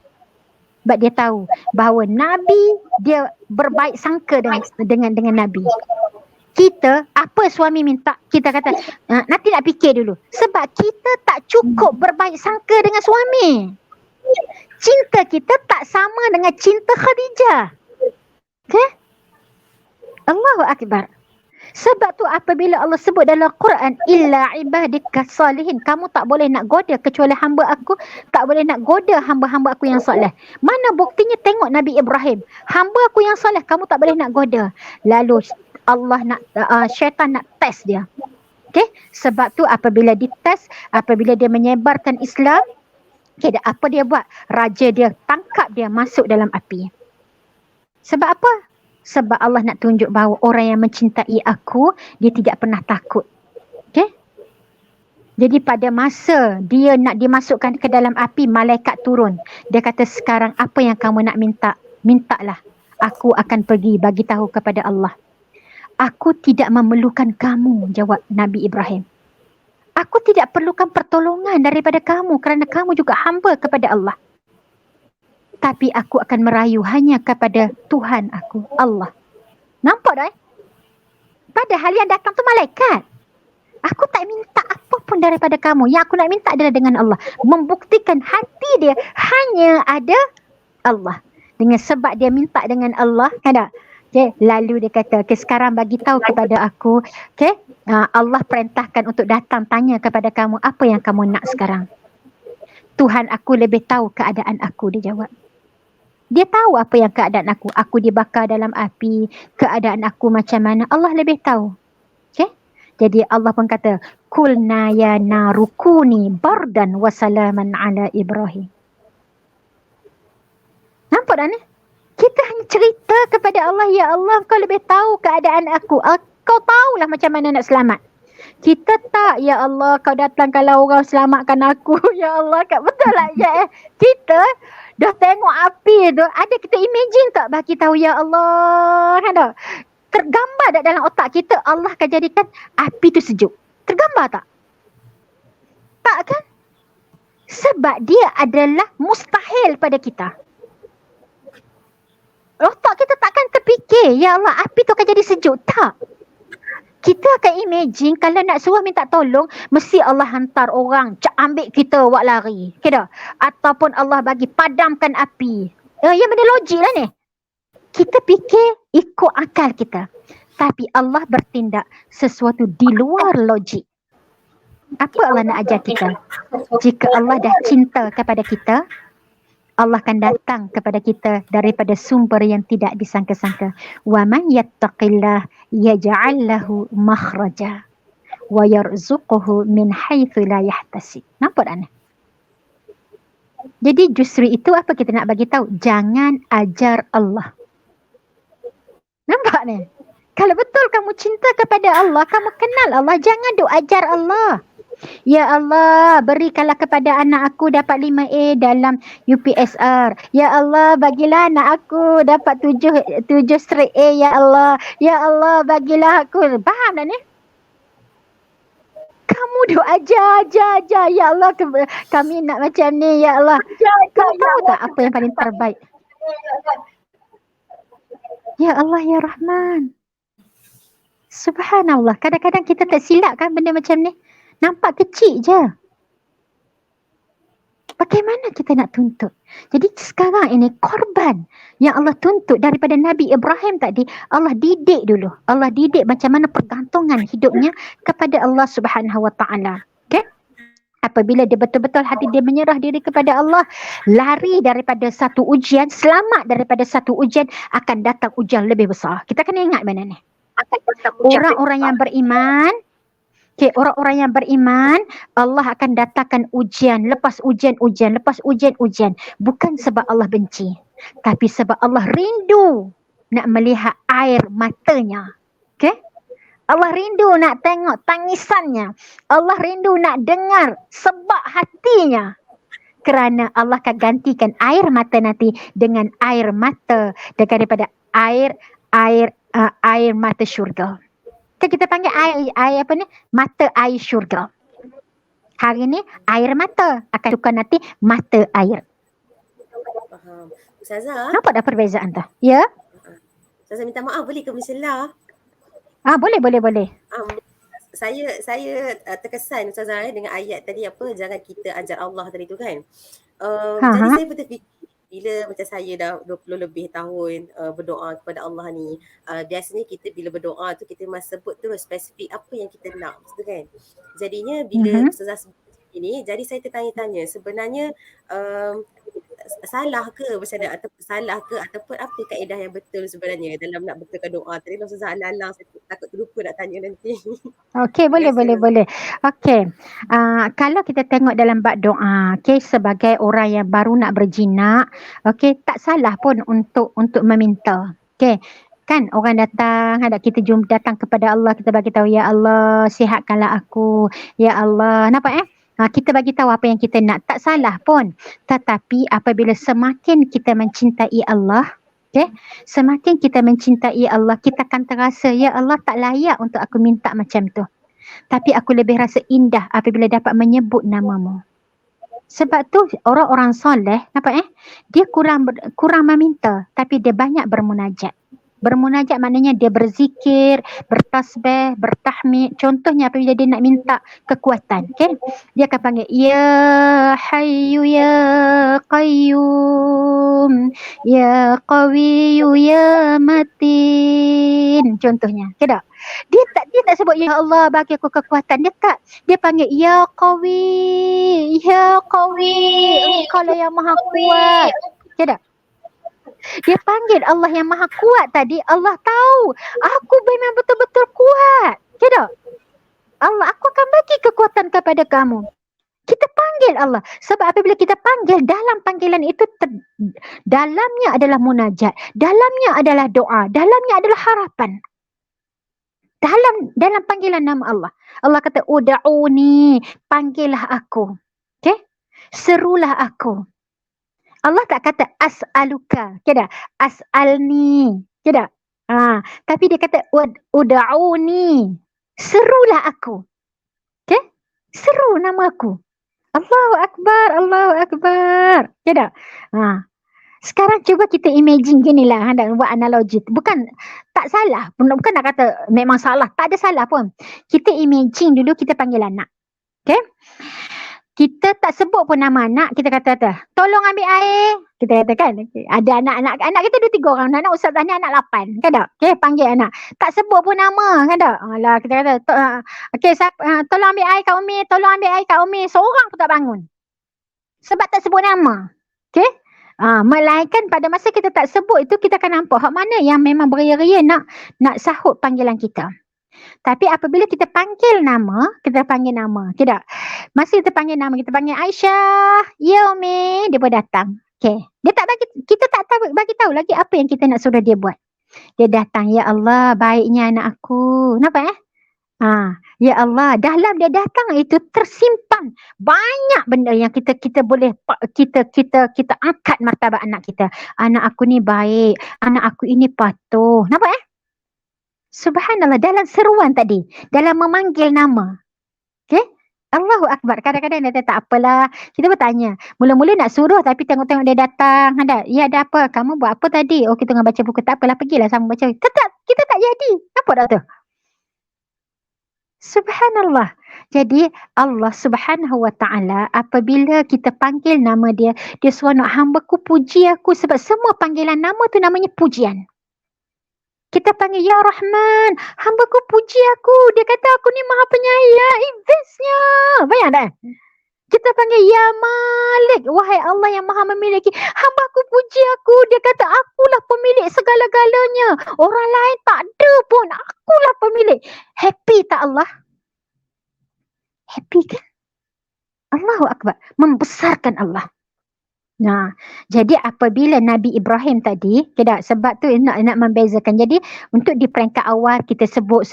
[SPEAKER 2] Sebab dia tahu bahawa Nabi, dia berbaik sangka dengan Nabi. Kita, apa suami minta, kita kata nanti nak fikir dulu. Sebab kita tak cukup berbaik sangka dengan suami. Cinta kita tak sama dengan cinta Khadijah. Okay? Allahu Akbar. Sebab tu apabila Allah sebut dalam Quran, illa ibadika salihin, kamu tak boleh nak goda kecuali hamba aku, tak boleh nak goda hamba-hamba aku yang soleh. Mana buktinya? Tengok Nabi Ibrahim, hamba aku yang soleh, kamu tak boleh nak goda. Lalu Allah nak syaitan nak test dia. Okay? Sebab tu apabila dites, apabila dia menyebarkan Islam, okay, apa dia buat? Raja dia tangkap dia, masuk dalam api. Sebab apa? Sebab Allah nak tunjuk bahawa orang yang mencintai aku, dia tidak pernah takut. Okay? Jadi pada masa dia nak dimasukkan ke dalam api, malaikat turun. Dia kata, sekarang apa yang kamu nak minta? Mintalah. Aku akan pergi bagi tahu kepada Allah. Aku tidak memerlukan kamu, jawab Nabi Ibrahim. Aku tidak perlukan pertolongan daripada kamu kerana kamu juga hamba kepada Allah. Tapi aku akan merayu hanya kepada Tuhan aku, Allah. Nampak tak? Padahal yang datang tu malaikat. Aku tak minta apa pun daripada kamu. Yang aku nak minta adalah dengan Allah. Membuktikan hati dia hanya ada Allah. Dengan sebab dia minta dengan Allah, kan tak? Okay, lalu dia kata, okay, sekarang bagi tahu kepada aku, okay, Allah perintahkan untuk datang tanya kepada kamu, apa yang kamu nak sekarang? Tuhan aku lebih tahu keadaan aku, dia jawab. Dia tahu apa yang keadaan aku. Aku dibakar dalam api. Keadaan aku macam mana. Allah lebih tahu. Okay? Jadi Allah pun kata, Kulna ya narukuni bardan wa salaman ala Ibrahim. Nampak tak ni? Kita hanya cerita kepada Allah, ya Allah, kau lebih tahu keadaan aku. Kau tahulah macam mana nak selamat. Kita tak, ya Allah, kau datang kalau orang selamatkan aku. Ya Allah, betul lah. Ya, kita dah tengok api tu, ada kita imagine tak bagi tahu, ya Allah, kan tak? Tergambar tak dalam otak kita Allah akan jadikan api tu sejuk? Tergambar tak? Tak kan? Sebab dia adalah mustahil pada kita. Otak kita takkan terfikir, ya Allah, api tu akan jadi sejuk. Tak. Kita akan imagine kalau nak suruh minta tolong, mesti Allah hantar orang ambil kita buat lari. Kira? Ataupun Allah bagi padamkan api. Ya benda logik lah ni. Kita fikir ikut akal kita. Tapi Allah bertindak sesuatu di luar logik. Apa Allah nak ajar kita? Jika Allah dah cinta kepada kita, Allah akan datang kepada kita daripada sumber yang tidak disangka-sangka. Wa man yattaqillah yaj'al lahu makhraja wa yarzuquhu min haitsu la yahtasib. Nampak tak ni? Jadi justru itu apa kita nak bagi tahu? Jangan ajar Allah. Nampak ni? Kalau betul kamu cinta kepada Allah, kamu kenal Allah, jangan duk ajar Allah. Ya Allah, berikanlah kepada anak aku dapat 5A dalam UPSR. Ya Allah, bagilah anak aku dapat 7 straight A, ya Allah. Ya Allah, bagilah aku. Faham tak ni? Kamu duk ajar. Ya Allah, kami nak macam ni, ya Allah. Kamu tahu tak apa yang paling terbaik? Ya Allah, ya Rahman. Subhanallah, kadang-kadang kita tak silap kan benda macam ni. Nampak kecil je. Bagaimana kita nak tuntut? Jadi sekarang ini korban yang Allah tuntut daripada Nabi Ibrahim tadi, Allah didik dulu. Allah didik macam mana pergantungan hidupnya kepada Allah Subhanahu Wa Taala. Okay? Apabila dia betul-betul hati dia menyerah diri kepada Allah, lari daripada satu ujian, selamat daripada satu ujian, akan datang ujian lebih besar. Kita kena ingat mana ni? Orang-orang yang beriman, okay, orang-orang yang beriman, Allah akan datangkan ujian, lepas ujian. Bukan sebab Allah benci, tapi sebab Allah rindu nak melihat air matanya. Okay? Allah rindu nak tengok tangisannya. Allah rindu nak dengar sebab hatinya. Kerana Allah akan gantikan air mata nanti dengan air mata daripada air mata syurga. Kita panggil air apa ni? Mata air syurga. Hari ni air mata, akan tukar nanti mata air.
[SPEAKER 3] Faham. Ustazah.
[SPEAKER 2] Nampak dah perbezaan tu? Ya?
[SPEAKER 3] Ustazah minta maaf, boleh ke berselah?
[SPEAKER 2] Boleh.
[SPEAKER 3] Um, saya terkesan Ustazah dengan ayat tadi apa, jangan kita ajar Allah tadi tu kan.
[SPEAKER 2] Ha
[SPEAKER 3] Jadi
[SPEAKER 2] ha.
[SPEAKER 3] saya berfikir bila macam saya dah 20 lebih tahun berdoa kepada Allah ni, biasanya kita bila berdoa tu kita must sebut tu spesifik apa yang kita nak, macam tu kan. Jadinya bila
[SPEAKER 2] Mhm.
[SPEAKER 3] Ustazah sebut ini, jadi saya tertanya-tanya sebenarnya um, salah ke macam mana, atau salah ke ataupun apa kaedah yang betul sebenarnya dalam nak betulkan doa. Tadi Ustazah alang-alang, saya takut terlupa nak tanya nanti.
[SPEAKER 2] Okey,
[SPEAKER 3] Terima kasih Ustazah.
[SPEAKER 2] boleh. Okey. Kalau kita tengok dalam bab doa, okey, sebagai orang yang baru nak berjinak, okey, tak salah pun untuk meminta. Okey. Kan orang datang, ada kita datang kepada Allah, kita bagi tahu, ya Allah, sihatkanlah aku. Ya Allah, nampak kita bagi tahu apa yang kita nak, tak salah pun. Tetapi apabila semakin kita mencintai Allah, okey, semakin kita mencintai Allah, kita akan terasa, ya Allah, tak layak untuk aku minta macam tu. Tapi aku lebih rasa indah apabila dapat menyebut namamu. Sebab tu orang-orang soleh, nampak dia kurang meminta, tapi dia banyak bermunajat. Bermunajat maknanya dia berzikir, bertasbih, bertahmid. Contohnya apabila dia nak minta kekuatan, okay? Dia akan panggil, Ya Hayyu Ya Qayyum, Ya Qawiyyu Ya Matin. Contohnya, okay tak? Dia tak sebut, Ya Allah bagi aku kekuatan. Dia tak. Dia panggil, Ya Qawi, Ya Qawi, Engkau lah yang maha kuat. Okay tak? Dia panggil Allah yang maha kuat tadi. Allah tahu aku memang betul-betul kuat. Okay tak? Allah, aku akan bagi kekuatan kepada kamu. Kita panggil Allah. Sebab apabila kita panggil, dalam panggilan itu dalamnya adalah munajat, dalamnya adalah doa, dalamnya adalah harapan. Dalam panggilan nama Allah. Allah kata, uda'uni, panggillah aku. Okay? Serulah aku. Allah tak kata as'aluka. Okay tak? As'alni. Okay tak? Tapi dia kata, uda'uni, serulah aku. Okay? Seru nama aku. Allahu Akbar, Allahu Akbar. Okay tak? Sekarang cuba kita imagine gini lah, nak buat analogi. Bukan, tak salah. Bukan nak kata memang salah. Tak ada salah pun. Kita imagine dulu kita panggil anak. Okay? Kita tak sebut pun nama anak. Kita kata, tolong ambil air. Kita katakan, okay. Ada anak kita 2-3 orang. Anak Ustazah ni anak 8. Kan tak? Okay, panggil anak. Tak sebut pun nama. Kan tak? Alah, kita kata, okay, tolong ambil air Kak Umi. Tolong ambil air Kak Umi. Seorang pun tak bangun. Sebab tak sebut nama. Okay? Melainkan pada masa kita tak sebut itu, kita akan nampak hak mana yang memang beria-ria nak sahut panggilan kita. Tapi apabila kita panggil nama, tidak. Masa kita panggil nama, kita panggil Aisyah, ya Umi, dia pun datang. Okay. Kita tak bagi tahu lagi apa yang kita nak suruh dia buat. Dia datang, ya Allah, baiknya anak aku. Nampak ya Allah, dalam dia datang itu tersimpan banyak benda yang kita boleh kita angkat martabat anak kita. Anak aku ni baik, anak aku ini patuh. Nampak Subhanallah, dalam seruan tadi, dalam memanggil nama. Okay? Allahu Akbar. Kadang-kadang dia tak apalah. Kita bertanya. Mula-mula nak suruh tapi tengok-tengok dia datang. Ya ada apa? Kamu buat apa tadi? Oh, kita tengah baca buku. Tak apalah, pergilah sama baca. Kita tak jadi. Apa dah tu? Subhanallah. Jadi Allah Subhanahu Wa Ta'ala apabila kita panggil nama dia, dia suruh nak hamba-Ku puji aku, sebab semua panggilan nama tu namanya pujian. Kita panggil, Ya Rahman, hamba-Ku puji aku. Dia kata aku ni maha penyayang. Bestnya. Bayang tak? Kita panggil, Ya Malik, wahai Allah yang maha memiliki. Hamba-Ku puji aku. Dia kata akulah pemilik segala-galanya. Orang lain tak ada pun. Akulah pemilik. Happy tak Allah? Happy kan? Allahu Akbar. Membesarkan Allah. Nah, jadi apabila Nabi Ibrahim tadi, sebab tu nak membezakan. Jadi untuk di peringkat awal kita sebut,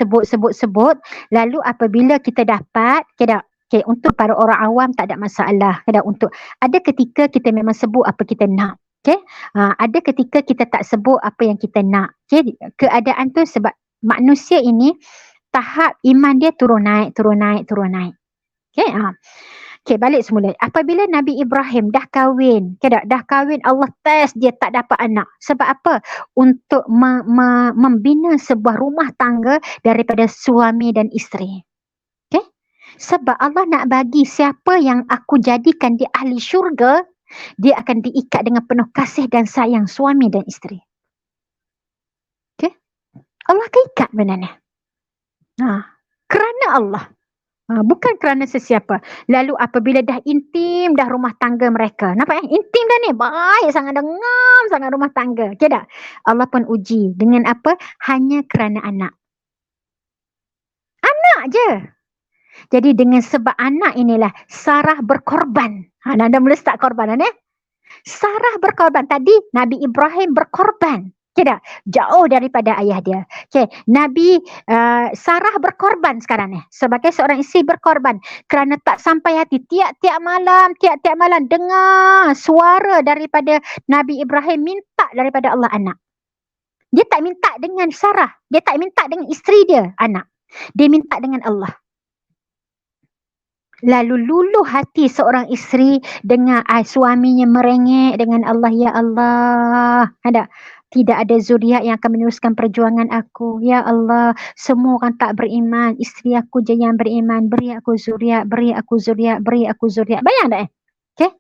[SPEAKER 2] lalu apabila kita dapat, okay, untuk para orang awam tak ada masalah. Untuk ada ketika kita memang sebut apa kita nak. Okay? Ada ketika kita tak sebut apa yang kita nak. Okay? Keadaan tu sebab manusia ini tahap iman dia turun naik. Okay? Okay, balik semula. Apabila Nabi Ibrahim dah kahwin, dah kahwin, Allah test dia tak dapat anak. Sebab apa? Untuk membina sebuah rumah tangga daripada suami dan isteri. Okay? Sebab Allah nak bagi siapa yang aku jadikan di ahli syurga, dia akan diikat dengan penuh kasih dan sayang suami dan isteri. Okay? Allah akan ikat benarnya. Kerana Allah. Bukan kerana sesiapa. Lalu apabila dah intim dah rumah tangga mereka. Nampak intim dah ni. Baik sangat, dengam sangat rumah tangga. Okay tak? Allah pun uji. Dengan apa? Hanya kerana anak. Anak je. Jadi dengan sebab anak inilah Sarah berkorban. Anda mula start korbanan Sarah berkorban. Tadi Nabi Ibrahim berkorban. Okay tak? Jauh daripada ayah dia. Okay. Nabi Sarah berkorban sekarang ni. Sebagai seorang isteri berkorban. Kerana tak sampai hati. Tiap-tiap malam dengar suara daripada Nabi Ibrahim minta daripada Allah anak. Dia tak minta dengan Sarah. Dia tak minta dengan isteri dia anak. Dia minta dengan Allah. Lalu luluh hati seorang isteri dengan suaminya merengek dengan Allah. Ya Allah. Ada? Tidak ada zuriat yang akan meneruskan perjuangan aku. Ya Allah, semua orang tak beriman. Isteri aku je yang beriman. Beri aku zuriat, beri aku zuriat, beri aku zuriat. Bayang tak Okay?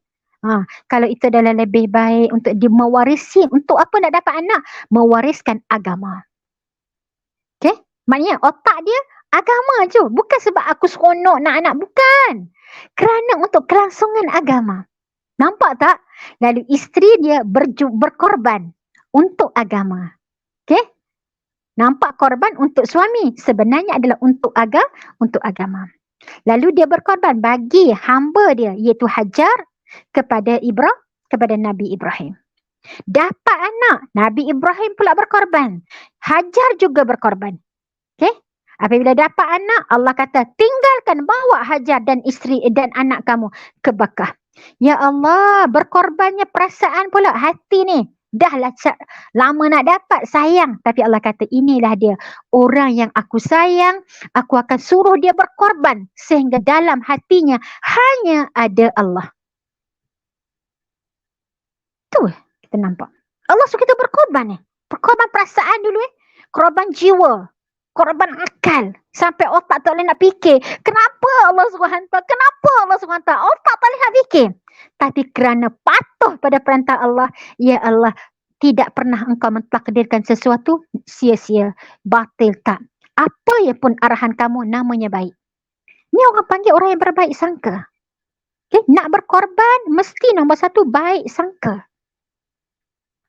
[SPEAKER 2] Kalau itu adalah lebih baik untuk dia mewarisi. Untuk apa nak dapat anak? Mewariskan agama. Okay? Maknanya otak dia agama je. Bukan sebab aku seronok nak anak. Bukan. Kerana untuk kelangsungan agama. Nampak tak? Lalu isteri dia berkorban untuk agama. Okay? Nampak korban untuk suami. Sebenarnya adalah untuk agama. Lalu dia berkorban bagi hamba dia, iaitu Hajar, kepada Nabi Ibrahim. Dapat anak, Nabi Ibrahim pula berkorban. Hajar juga berkorban. Okay? Apabila dapat anak, Allah kata, tinggalkan, bawa Hajar dan isteri dan anak kamu ke Makkah. Ya Allah, berkorbannya perasaan pula hati ni. Dah lah lama nak dapat, sayang. Tapi Allah kata, inilah dia. Orang yang aku sayang, aku akan suruh dia berkorban. Sehingga dalam hatinya hanya ada Allah. Tu kita nampak. Allah suruh kita berkorban ni. Berkorban perasaan dulu Korban jiwa. Korban akal. Sampai otak tak boleh nak fikir. Kenapa Allah suruh hantar? Kenapa Allah suruh hantar? Otak tak boleh nak fikir. Tapi kerana patuh pada perintah Allah, ya Allah, tidak pernah engkau mentakdirkan sesuatu sia-sia, batil tak. Apa yang pun arahan kamu namanya baik. Ni orang panggil orang yang berbaik sangka. Okay? Nak berkorban, mesti nombor satu baik sangka.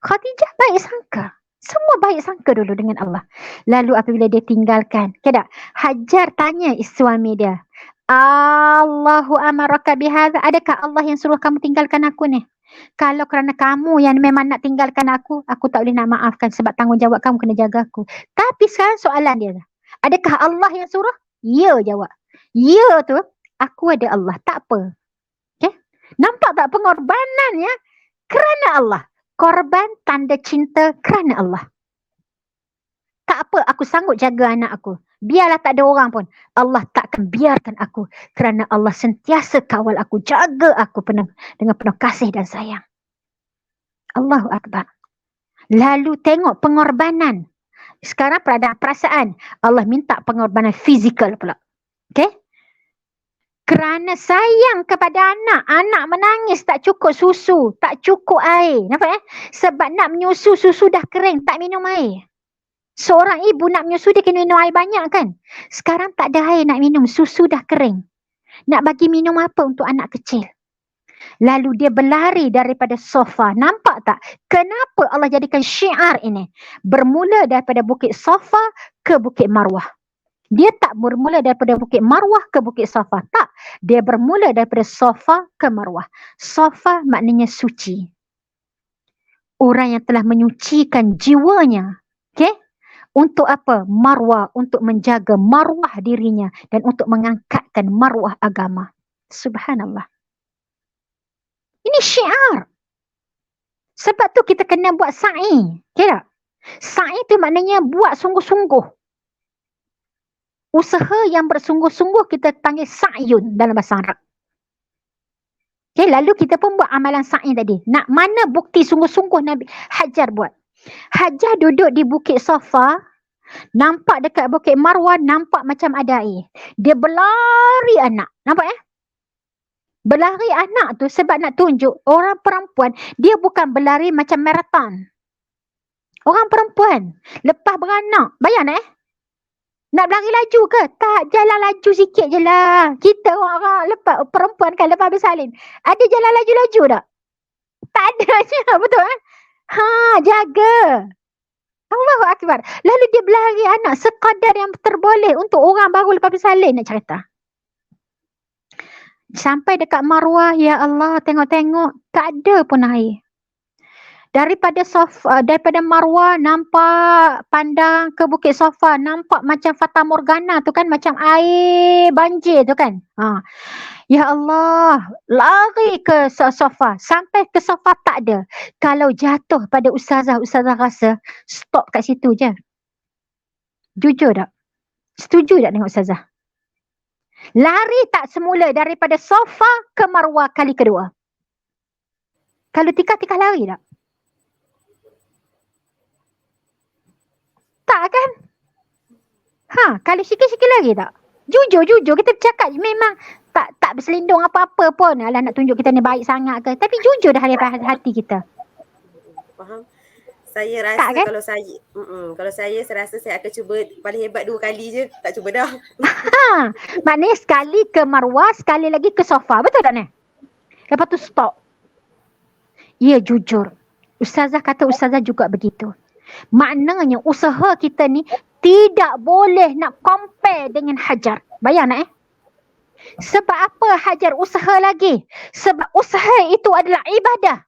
[SPEAKER 2] Khadijah baik sangka. Semua baik sangka dulu dengan Allah. Lalu apabila dia tinggalkan, Hajar tanya suami dia, Allahu amaraka bihadza, adakah Allah yang suruh kamu tinggalkan aku ni? Kalau kerana kamu yang memang nak tinggalkan aku tak boleh nak maafkan sebab tanggungjawab kamu kena jaga aku. Tapi sekarang soalan dia, adakah Allah yang suruh? Ya, jawab. Ya tu, aku ada Allah, tak apa. Okay? Nampak tak pengorbanan ya? Kerana Allah. Korban tanda cinta kerana Allah. Tak apa, aku sanggup jaga anak aku. Biarlah tak ada orang pun. Allah takkan biarkan aku. Kerana Allah sentiasa kawal aku, jaga aku dengan penuh kasih dan sayang. Allahu Akbar. Lalu tengok pengorbanan. Sekarang perasaan. Allah minta pengorbanan fizikal pula. Okay? Kerana sayang kepada anak. Anak menangis tak cukup susu. Tak cukup air. Nampak Sebab nak menyusu, susu dah kering. Tak minum air. Seorang ibu nak menyusu, dia kena minum air banyak kan. Sekarang tak ada air nak minum. Susu dah kering. Nak bagi minum apa untuk anak kecil? Lalu dia berlari daripada sofa. Nampak tak? Kenapa Allah jadikan syiar ini? Bermula daripada Bukit Safa ke Bukit Marwah. Dia tak bermula daripada Bukit Marwah ke Bukit Safa. Tak. Dia bermula daripada Safa ke Marwah. Safa maknanya suci. Orang yang telah menyucikan jiwanya. Okay? Untuk apa? Marwah. Untuk menjaga marwah dirinya. Dan untuk mengangkatkan marwah agama. Subhanallah. Ini syiar. Sebab tu kita kena buat sa'i. Okay tak? Sa'i tu maknanya buat sungguh-sungguh. Usaha yang bersungguh-sungguh kita panggil sa'yun dalam bahasa Arab. Okay, lalu kita pun buat amalan sa'i tadi. Nak mana bukti sungguh-sungguh Nabi Hajar buat? Hajar duduk di Bukit Safa, nampak dekat Bukit Marwah, nampak macam ada air. Dia berlari anak. Nampak Berlari anak tu sebab nak tunjuk orang perempuan, dia bukan berlari macam marathon. Orang perempuan, lepas beranak, bayang nak berlari laju ke? Tak, jalan laju sikit je lah. Kita orang lepas perempuan kan lepas bersalin. Ada jalan laju-laju tak? Tak ada je, betul jaga. Allahu Akbar. Lalu dia berlari anak sekadar yang terboleh untuk orang baru lepas bersalin nak cerita. Sampai dekat Marwah, ya Allah, tengok-tengok, tak ada pun air. Daripada Marwah nampak pandang ke Bukit Safa, nampak macam Fata Morgana tu kan, macam air banjir tu kan. Ya Allah, lari ke Safa, sampai ke Safa tak ada. Kalau jatuh pada ustazah rasa stop kat situ je. Jujur tak? Setuju tak dengan ustazah? Lari tak semula daripada Safa ke Marwah kali kedua. Kalau Tika lari tak? Tak kan? Kalau sikit-sikit lagi tak? Jujur kita cakap memang tak berselindung apa-apa pun. Alah nak tunjuk kita ni baik sangat ke. Tapi jujur dah daripada hati kita.
[SPEAKER 3] Faham? Saya rasa
[SPEAKER 2] tak, kan?
[SPEAKER 3] Kalau saya rasa saya akan cuba paling hebat 2 kali je. Tak cuba dah.
[SPEAKER 2] Maknanya sekali ke Marwah, sekali lagi ke Safa. Betul tak ni? Lepas tu stop. Ya, jujur. Ustazah kata ustazah juga begitu. Maknanya usaha kita ni tidak boleh nak compare dengan Hajar. Bayang Sebab apa Hajar usaha lagi? Sebab usaha itu adalah ibadah.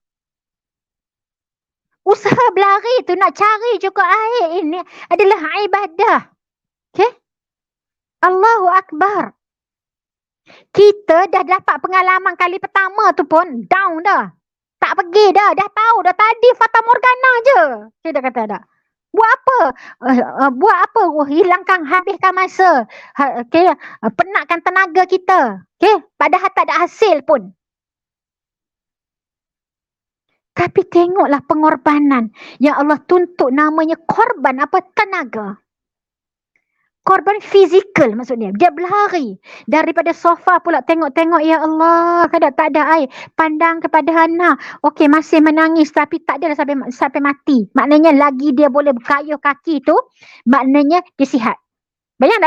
[SPEAKER 2] Usaha berlari tu nak cari juga air ini adalah ibadah. Okay? Allahu Akbar. Kita dah dapat pengalaman kali pertama tu pun down dah. Tak pergi dah tahu dah tadi Fata Morgana je. Kita kata dah. Buat apa? Hilangkan, habiskan masa. Penatkan tenaga kita. Padahal tak ada hasil pun. Tapi tengoklah pengorbanan yang Allah tuntut, namanya korban tenaga. Korban fizikal maksudnya. Dia berlari. Daripada Safa pula tengok-tengok, ya Allah, kadang tak ada air. Pandang kepada anak. Okey, masih menangis tapi tak adalah sampai mati. Maknanya lagi dia boleh berkayuh kaki tu, maknanya dia sihat. Bayang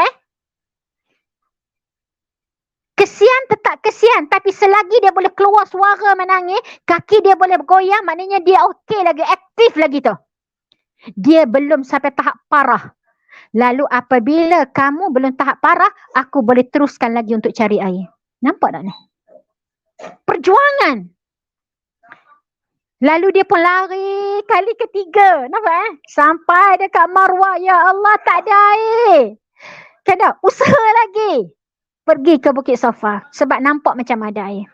[SPEAKER 2] Kesian tetap kesian, tapi selagi dia boleh keluar suara menangis, kaki dia boleh bergoyang, maknanya dia okey lagi, aktif lagi tu. Dia belum sampai tahap parah. Lalu apabila kamu belum tahap parah, aku boleh teruskan lagi untuk cari air. Nampak tak ni? Perjuangan. Lalu dia pun lari kali ketiga. Nampak Sampai dekat Marwah, ya Allah, tak ada air. Kena usaha lagi. Pergi ke Bukit Safa sebab nampak macam ada air.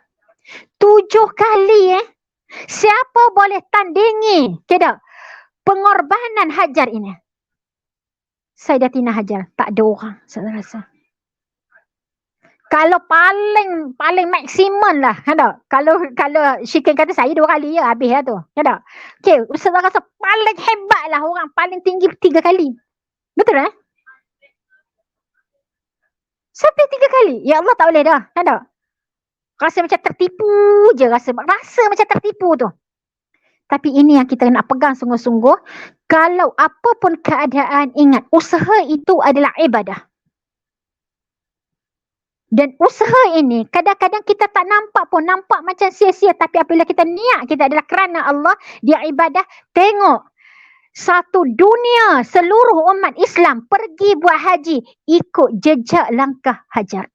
[SPEAKER 2] 7 kali Siapa boleh tandingi pengorbanan Hajar ini? Sayyidatina Hajar, tak ada orang saya rasa. Kalau paling maksimum lah, kalau Syikin kata saya 2 kali ya habis lah tu. Okey, ustazah rasa paling hebat lah orang paling tinggi 3 kali. Betul Sampai 3 kali. Ya Allah, tak boleh dah. Rasa macam tertipu je, rasa macam tertipu tu. Tapi ini yang kita nak pegang sungguh-sungguh. Kalau apapun keadaan, ingat, usaha itu adalah ibadah. Dan usaha ini, kadang-kadang kita tak nampak pun, nampak macam sia-sia. Tapi apabila kita niat, kita adalah kerana Allah, dia ibadah. Tengok, satu dunia, seluruh umat Islam pergi buat haji, ikut jejak langkah Hajar.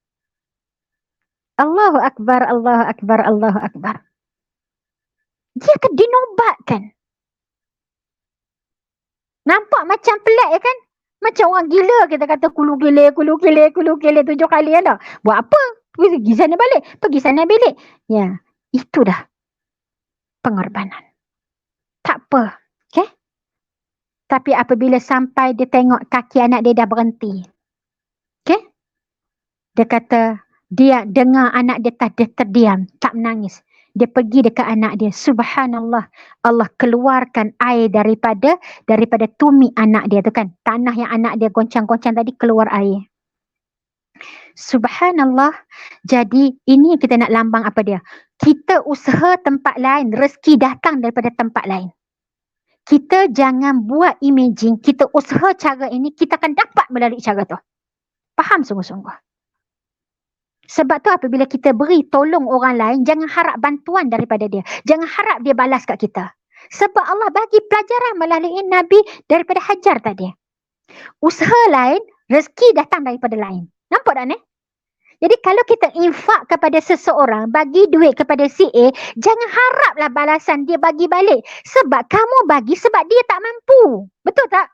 [SPEAKER 2] Allahu Akbar, Allahu Akbar, Allahu Akbar. Dia akan dinobatkan. Nampak macam pelik kan? Macam orang gila kita kata kulu gile 7 kali dah. Buat apa? Pergi sana balik. Pergi sana balik. Ya, itu dah pengorbanan. Tak apa. Okay? Tapi apabila sampai dia tengok kaki anak dia dah berhenti. Okay? Dia kata, dia dengar anak dia terdiam, tak menangis. Dia pergi dekat anak dia. Subhanallah. Allah keluarkan air daripada tumit anak dia tu kan. Tanah yang anak dia goncang-goncang tadi keluar air. Subhanallah. Jadi ini kita nak lambang apa dia? Kita usaha tempat lain, rezeki datang daripada tempat lain. Kita jangan buat imagine, kita usaha cara ini, kita akan dapat melalui cara tu. Faham sungguh-sungguh. Sebab tu apabila kita beri tolong orang lain, jangan harap bantuan daripada dia. Jangan harap dia balas kat kita. Sebab Allah bagi pelajaran melalui Nabi daripada Hajar tadi. Usaha lain, rezeki datang daripada lain. Nampak tak ni? Jadi kalau kita infak kepada seseorang, bagi duit kepada si A, jangan haraplah balasan dia bagi balik. Sebab kamu bagi sebab dia tak mampu. Betul tak?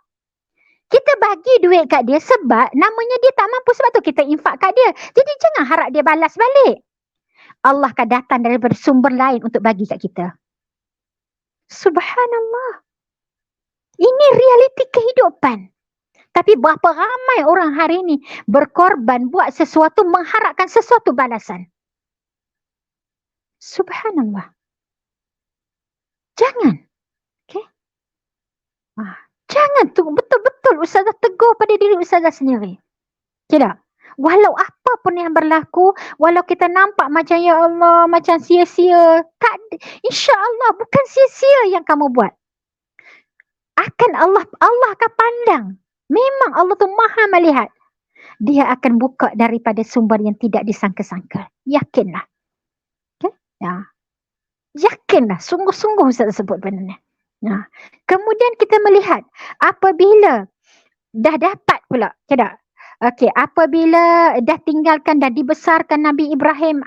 [SPEAKER 2] Kita bagi duit kat dia sebab namanya dia tak mampu, sebab tu kita infak kat dia. Jadi jangan harap dia balas balik. Allah akan datang daripada sumber lain untuk bagi kat kita. Subhanallah. Ini realiti kehidupan. Tapi berapa ramai orang hari ini berkorban buat sesuatu mengharapkan sesuatu balasan. Subhanallah. Jangan. Okay? Jangan tu betul-betul Ustazah tegur pada diri Ustazah sendiri. Tidak. Walau apa pun yang berlaku, walau kita nampak macam ya Allah, macam sia-sia. Tak, insya-Allah bukan sia-sia yang kamu buat. Akan Allah akan pandang. Memang Allah tu maha melihat. Dia akan buka daripada sumber yang tidak disangka-sangka. Yakinlah. Okay? Ya. Yakinlah. Sungguh-sungguh Ustaz sebut benda ni. Nah. Kemudian kita melihat apabila dah dapat pula. Tidak? Okey, apabila dah tinggalkan, dah dibesarkan Nabi Ibrahim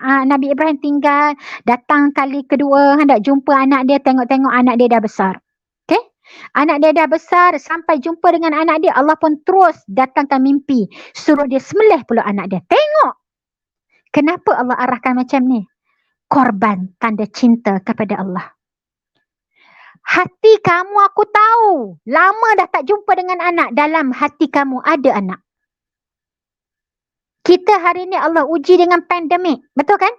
[SPEAKER 2] tinggal, datang kali kedua, hendak jumpa anak dia, tengok-tengok anak dia dah besar. Anak dia dah besar, sampai jumpa dengan anak dia, Allah pun terus datangkan mimpi. Suruh dia sembelih pula anak dia. Tengok. Kenapa Allah arahkan macam ni? Korban tanda cinta kepada Allah. Hati kamu aku tahu. Lama dah tak jumpa dengan anak. Dalam hati kamu ada anak. Kita hari ni Allah uji dengan pandemik. Betul kan?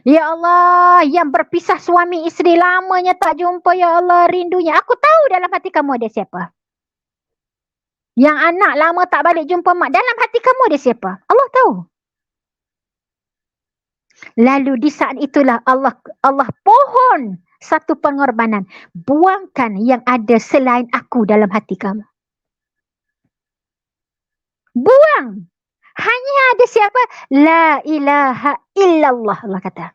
[SPEAKER 2] Ya Allah, yang berpisah suami isteri lamanya tak jumpa, ya Allah, rindunya. Aku tahu dalam hati kamu ada siapa. Yang anak lama tak balik jumpa mak, dalam hati kamu ada siapa? Allah tahu. Lalu di saat itulah Allah pohon satu pengorbanan. Buangkan yang ada selain aku dalam hati kamu. Buang. Hanya ada siapa? La ilaha illallah, Allah kata.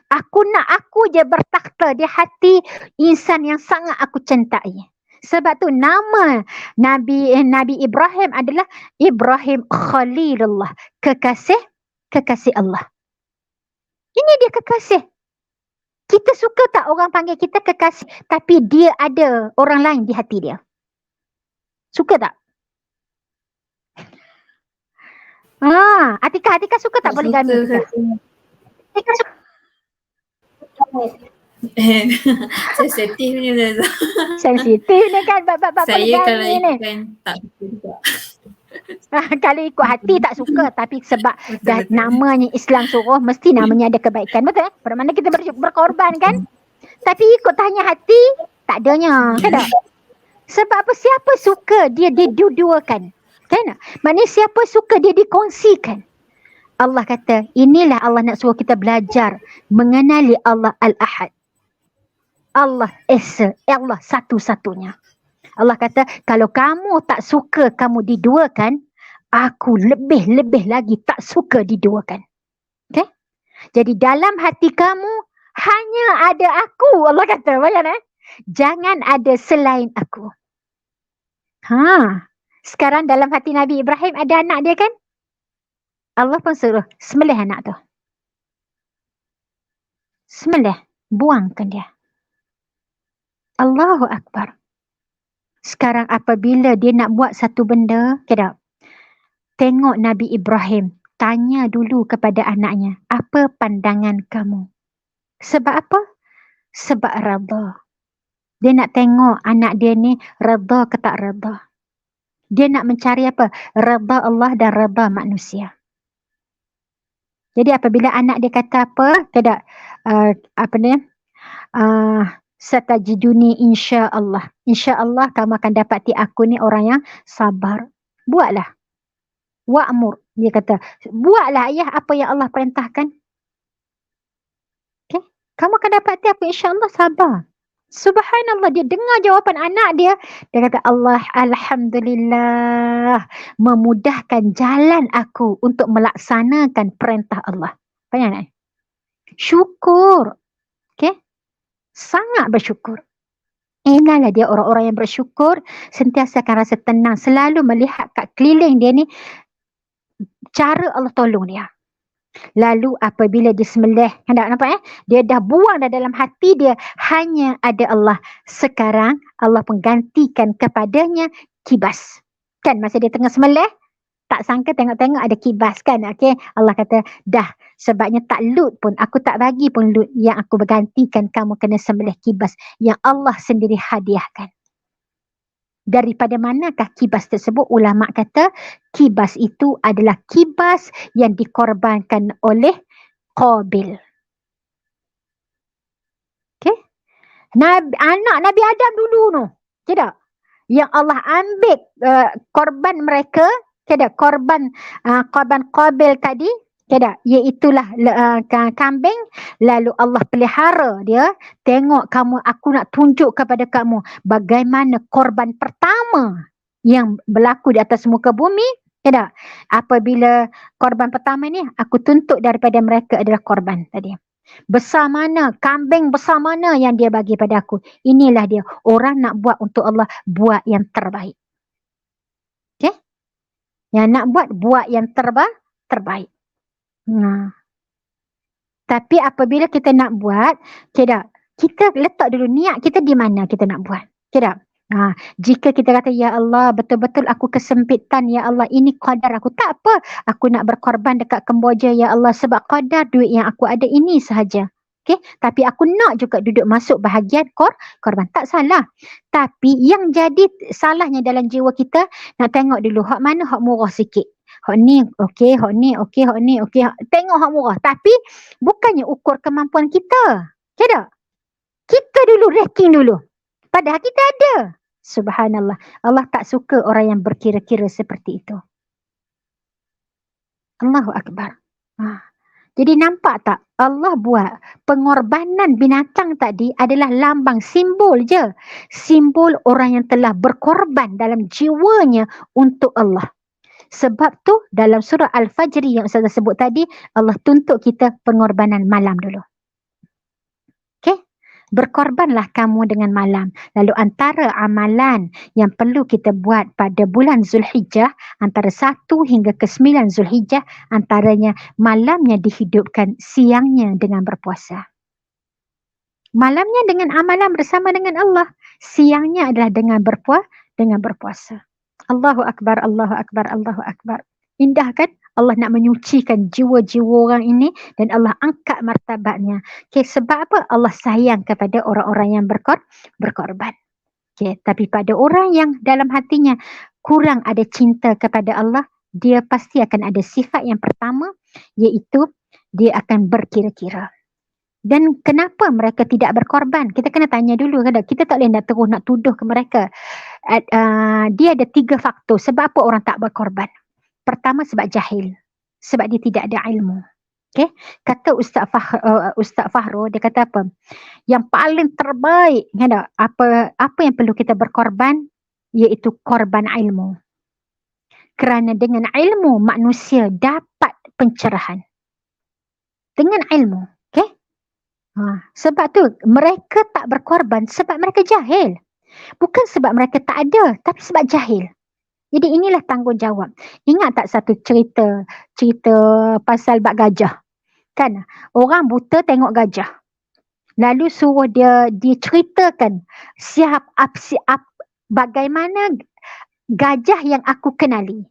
[SPEAKER 2] Aku je bertakhta di hati insan yang sangat aku cintai. Sebab tu nama Nabi Ibrahim adalah Ibrahim Khalilullah. Kekasih Allah. Ini dia kekasih. Kita suka tak orang panggil kita kekasih, tapi dia ada orang lain di hati dia? Suka tak? Atika suka tak poligami? Atika suka.
[SPEAKER 1] Sensitif ni Ustazah.
[SPEAKER 2] Sensitif ni kan bab
[SPEAKER 1] Saya kalau
[SPEAKER 2] poligami ni.
[SPEAKER 1] ikutkan tak suka juga.
[SPEAKER 2] Kalau ikut hati tak suka, tapi sebab dah namanya Islam suruh, mesti namanya ada kebaikan. Betul eh? Bermakna kita berkorban kan? Tapi ikut tanya hati, tak adanya. Kan tak? Sebab apa? Siapa suka dia dua-duakan? Kan? Maknanya siapa suka dia dikongsikan. Allah kata, inilah Allah nak suruh kita belajar mengenali Allah Al-Ahad. Allah Esa, Allah satu-satunya. Allah kata, kalau kamu tak suka kamu diduakan, aku lebih lagi tak suka diduakan. Okay? Jadi dalam hati kamu hanya ada aku, Allah kata. Bayang jangan ada selain aku. Sekarang dalam hati Nabi Ibrahim ada anak dia kan? Allah pun suruh sembelih anak tu. Sembelih, buangkan dia. Allahu Akbar. Sekarang apabila dia nak buat satu benda, kedap. Tengok Nabi Ibrahim, tanya dulu kepada anaknya, apa pandangan kamu? Sebab apa? Sebab redha. Dia nak tengok anak dia ni redha ke tak redha. Dia nak mencari apa? Redha Allah dan redha manusia. Jadi apabila anak dia kata apa, tidak apa ni, satajiduni insya-Allah. Insya-Allah kamu akan dapati aku ni orang yang sabar. Buatlah. Wa'mur. Dia kata, buatlah ayah apa yang Allah perintahkan. Okay? Kamu akan dapati aku insya-Allah sabar. Subhanallah, dia dengar jawapan anak dia. Dia kata, Allah Alhamdulillah memudahkan jalan aku untuk melaksanakan perintah Allah. Faham tak? Syukur. Okay? Sangat bersyukur. Inilah dia orang-orang yang bersyukur, sentiasa akan rasa tenang, selalu melihat kat keliling dia ni cara Allah tolong dia. Lalu apabila dia sembelih, nampak dia dah buang dah dalam hati dia hanya ada Allah. Sekarang Allah pun gantikan kepadanya kibas. Kan masa dia tengah sembelih, tak sangka tengok-tengok ada kibas kan. Okay? Allah kata, dah sebabnya tak lut pun, aku tak bagi pun lut, yang aku bergantikan kamu kena sembelih kibas yang Allah sendiri hadiahkan. Daripada manakah kibas tersebut? Ulama kata kibas itu adalah kibas yang dikorbankan oleh Qabil. Okay? Anak Nabi Adam dulu tu. Tidak? Yang Allah ambil korban mereka, tidak, korban Qabil tadi, tidak, iaitulah kambing, lalu Allah pelihara dia. Tengok kamu, aku nak tunjuk kepada kamu bagaimana korban pertama yang berlaku di atas muka bumi. Tidak, apabila korban pertama ni aku tuntut daripada mereka adalah korban tadi. Besar mana, kambing besar mana yang dia bagi pada aku. Inilah dia, orang nak buat untuk Allah, buat yang terbaik. Okay? Yang nak buat yang terbaik. Tapi apabila kita nak buat, kita letak dulu niat kita di mana kita nak buat. Jika kita kata, ya Allah, betul-betul aku kesempitan, ya Allah, ini qadar aku, tak apa, aku nak berkorban dekat Kemboja, ya Allah, sebab qadar duit yang aku ada ini sahaja. Okay? Tapi aku nak juga duduk masuk bahagian korban, tak salah. Tapi yang jadi salahnya dalam jiwa kita, nak tengok dulu hak mana hak murah sikit. Hak ni okey, hak ni okey, hak ni okey. Tengok hak murah. Tapi bukannya ukur kemampuan kita. Tidak? Kita dulu ranking dulu. Padahal kita ada. Subhanallah. Allah tak suka orang yang berkira-kira seperti itu. Allahu Akbar. Jadi nampak tak? Allah buat pengorbanan binatang tadi adalah lambang, simbol je. Simbol orang yang telah berkorban dalam jiwanya untuk Allah. Sebab tu dalam surah Al-Fajr yang Ustazah sebut tadi, Allah tuntut kita pengorbanan malam dulu. Okay? Berkorbanlah kamu dengan malam. Lalu antara amalan yang perlu kita buat pada bulan Zulhijjah, antara 1 hingga ke 9 Zulhijjah, antaranya malamnya dihidupkan, siangnya dengan berpuasa. Malamnya dengan amalan bersama dengan Allah, siangnya adalah dengan berpuasa. Allahu Akbar, Allahu Akbar, Allahu Akbar. Indah kan? Allah nak menyucikan jiwa-jiwa orang ini dan Allah angkat martabatnya. Okay, sebab apa? Allah sayang kepada orang-orang yang berkorban. Okay, tapi pada orang yang dalam hatinya kurang ada cinta kepada Allah, dia pasti akan ada sifat yang pertama, iaitu dia akan berkira-kira. Dan kenapa mereka tidak berkorban? Kita kena tanya dulu. Kita tak boleh nak terus nak tuduh ke mereka. Dia ada 3 faktor sebab apa orang tak berkorban. Pertama, sebab jahil. Sebab dia tidak ada ilmu. Okay? Kata Ustaz Fahro, dia kata apa? Yang paling terbaik, apa yang perlu kita berkorban, iaitu korban ilmu. Kerana dengan ilmu manusia dapat pencerahan. Dengan ilmu. Sebab tu mereka tak berkorban sebab mereka jahil. Bukan sebab mereka tak ada, tapi sebab jahil. Jadi inilah tanggungjawab. Ingat tak satu cerita pasal bak gajah? Kan? Orang buta tengok gajah. Lalu suruh dia ceritakan bagaimana gajah yang aku kenali.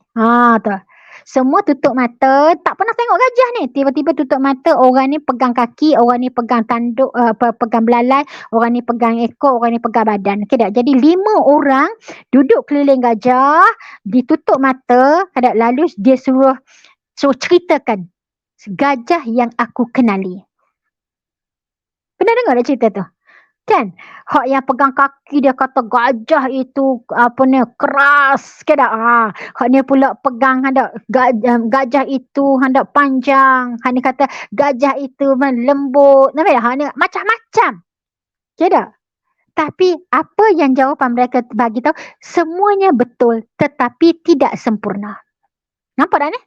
[SPEAKER 2] Tu. Semua tutup mata, tak pernah tengok gajah ni. Tiba-tiba tutup mata, orang ni pegang kaki, orang ni pegang tanduk, pegang belalai, orang ni pegang ekor, orang ni pegang badan. Okay tak? Jadi 5 orang duduk keliling gajah, ditutup mata, lalu dia suruh ceritakan gajah yang aku kenali. Pernah dengar tak cerita tu? Kan? Hak yang pegang kaki dia kata gajah itu apa ni keras ke tak? Hak ni pula pegang hendak gajah itu hendak panjang. Hak ni kata gajah itu lembut. Nampak tak? Hak ni macam-macam. Ke tak? Tapi apa yang jawapan mereka bagi tahu, semuanya betul tetapi tidak sempurna. Nampak tak ni?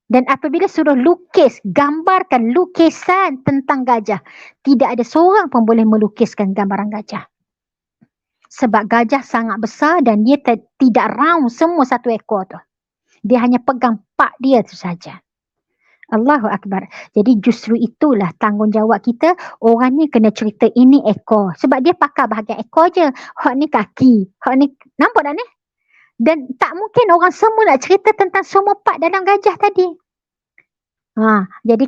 [SPEAKER 2] Dan apabila suruh lukis, gambarkan lukisan tentang gajah, tidak ada seorang pun boleh melukiskan gambaran gajah. Sebab gajah sangat besar dan dia tidak round semua satu ekor tu. Dia hanya pegang pak dia tu saja. Allahu Akbar. Jadi justru itulah tanggungjawab kita. Orang ni kena cerita ini ekor. Sebab dia pakar bahagian ekor je. Hak ni kaki. Hak ni, nampak tak ni? Dan tak mungkin orang semua nak cerita tentang semua part dalam gajah tadi. Jadi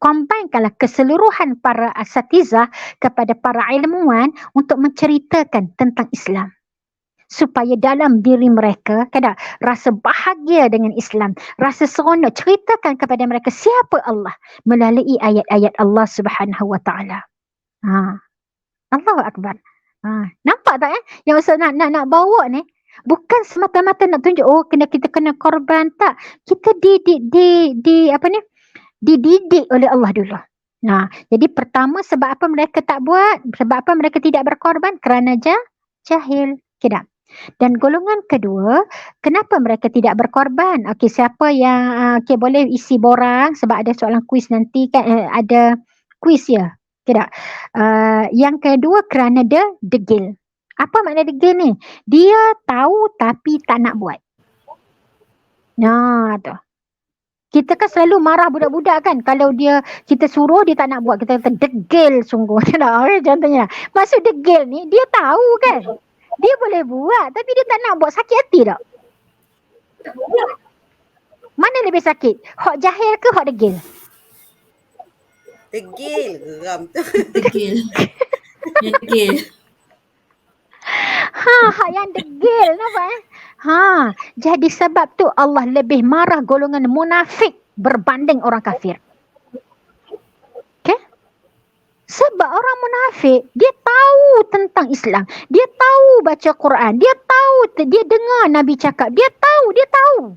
[SPEAKER 2] combinekanlah keseluruhan para asatizah kepada para ilmuwan untuk menceritakan tentang Islam. Supaya dalam diri mereka rasa bahagia dengan Islam, rasa seronok, ceritakan kepada mereka siapa Allah melalui ayat-ayat Allah Subhanahu Wa Taala. Allahu Akbar. Nampak tak yang Ustaz nak bawa ni? Bukan semata-mata nak tunjuk kita kena korban, tak. Kita dididik oleh Allah dulu. Jadi pertama sebab apa mereka tak buat? Sebab apa mereka tidak berkorban? Kerana jahil. Tidak. Dan golongan kedua, kenapa mereka tidak berkorban? Okey, siapa yang boleh isi borang sebab ada soalan kuis nanti kan, ada kuis ya. Tidak. Yang kedua kerana dia degil. Apa makna degil ni? Dia tahu tapi tak nak buat. Tu. Kita kan selalu marah budak-budak kan, kalau kita suruh dia tak nak buat, kita kata degil sungguh. Contohnya. Maksud degil ni dia tahu kan. Dia boleh buat tapi dia tak nak buat, sakit hati tak? Mana lebih sakit? Hak jahil ke hak degil?
[SPEAKER 3] Degil, geram tu.
[SPEAKER 1] Degil. Degil.
[SPEAKER 2] Hak yang degil, nampak jadi sebab tu Allah lebih marah golongan munafik berbanding orang kafir. Sebab orang munafik, dia tahu tentang Islam. Dia tahu baca Quran. Dia tahu, dia dengar Nabi cakap. Dia tahu.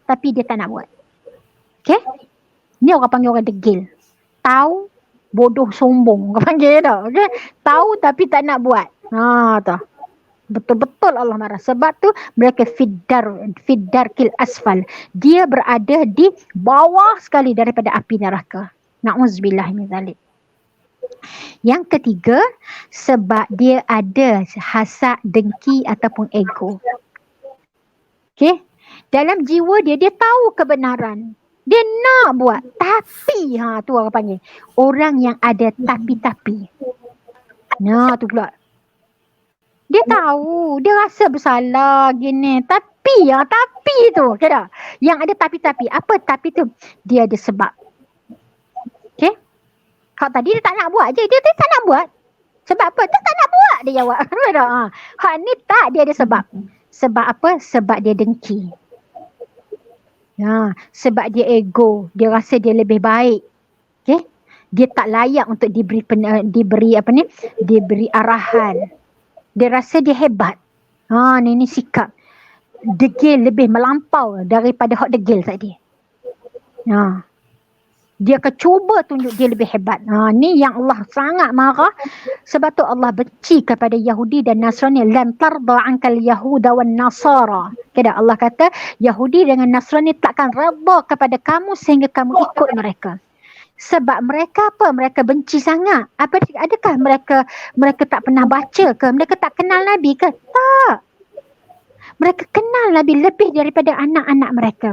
[SPEAKER 2] Tapi dia tak nak buat. Ni orang panggil orang degil. Tahu, bodoh sombong. Orang panggil tak? Tahu tapi tak nak buat. Tu. Betul-betul Allah marah. Sebab tu mereka fiddarkil asfal. Dia berada di bawah sekali daripada api neraka. Na'udzubillah min zalik. Yang ketiga, sebab dia ada hasad, dengki ataupun ego. Dalam jiwa dia tahu kebenaran. Dia nak buat. Tapi, tu orang panggil. Orang yang ada tapi-tapi. Tu pula. Dia tahu. Dia rasa bersalah gini. Tapi tu. Yang ada tapi-tapi. Apa tapi tu? Dia ada sebab. Hak tadi dia tak nak buat je. Dia tak nak buat. Sebab apa? Dia tak nak buat, dia jawab. Hak ni tak, dia ada sebab. Sebab apa? Sebab dia dengki. Sebab dia ego. Dia rasa dia lebih baik. Dia tak layak untuk diberi arahan. Dia rasa dia hebat. Ni sikap. Degil lebih melampau daripada hak degil tadi. Dia akan cuba tunjuk dia lebih hebat. Ni yang Allah sangat marah. Sebab tu Allah benci kepada Yahudi dan Nasrani. Lan tarda ankal Yahuda wan Nasara. Allah kata Yahudi dengan Nasrani takkan redha kepada kamu sehingga kamu ikut mereka. Sebab mereka apa? Mereka benci sangat. Adakah mereka tak pernah baca ke? Mereka tak kenal Nabi ke? Tak. Mereka kenal Nabi lebih daripada anak-anak mereka.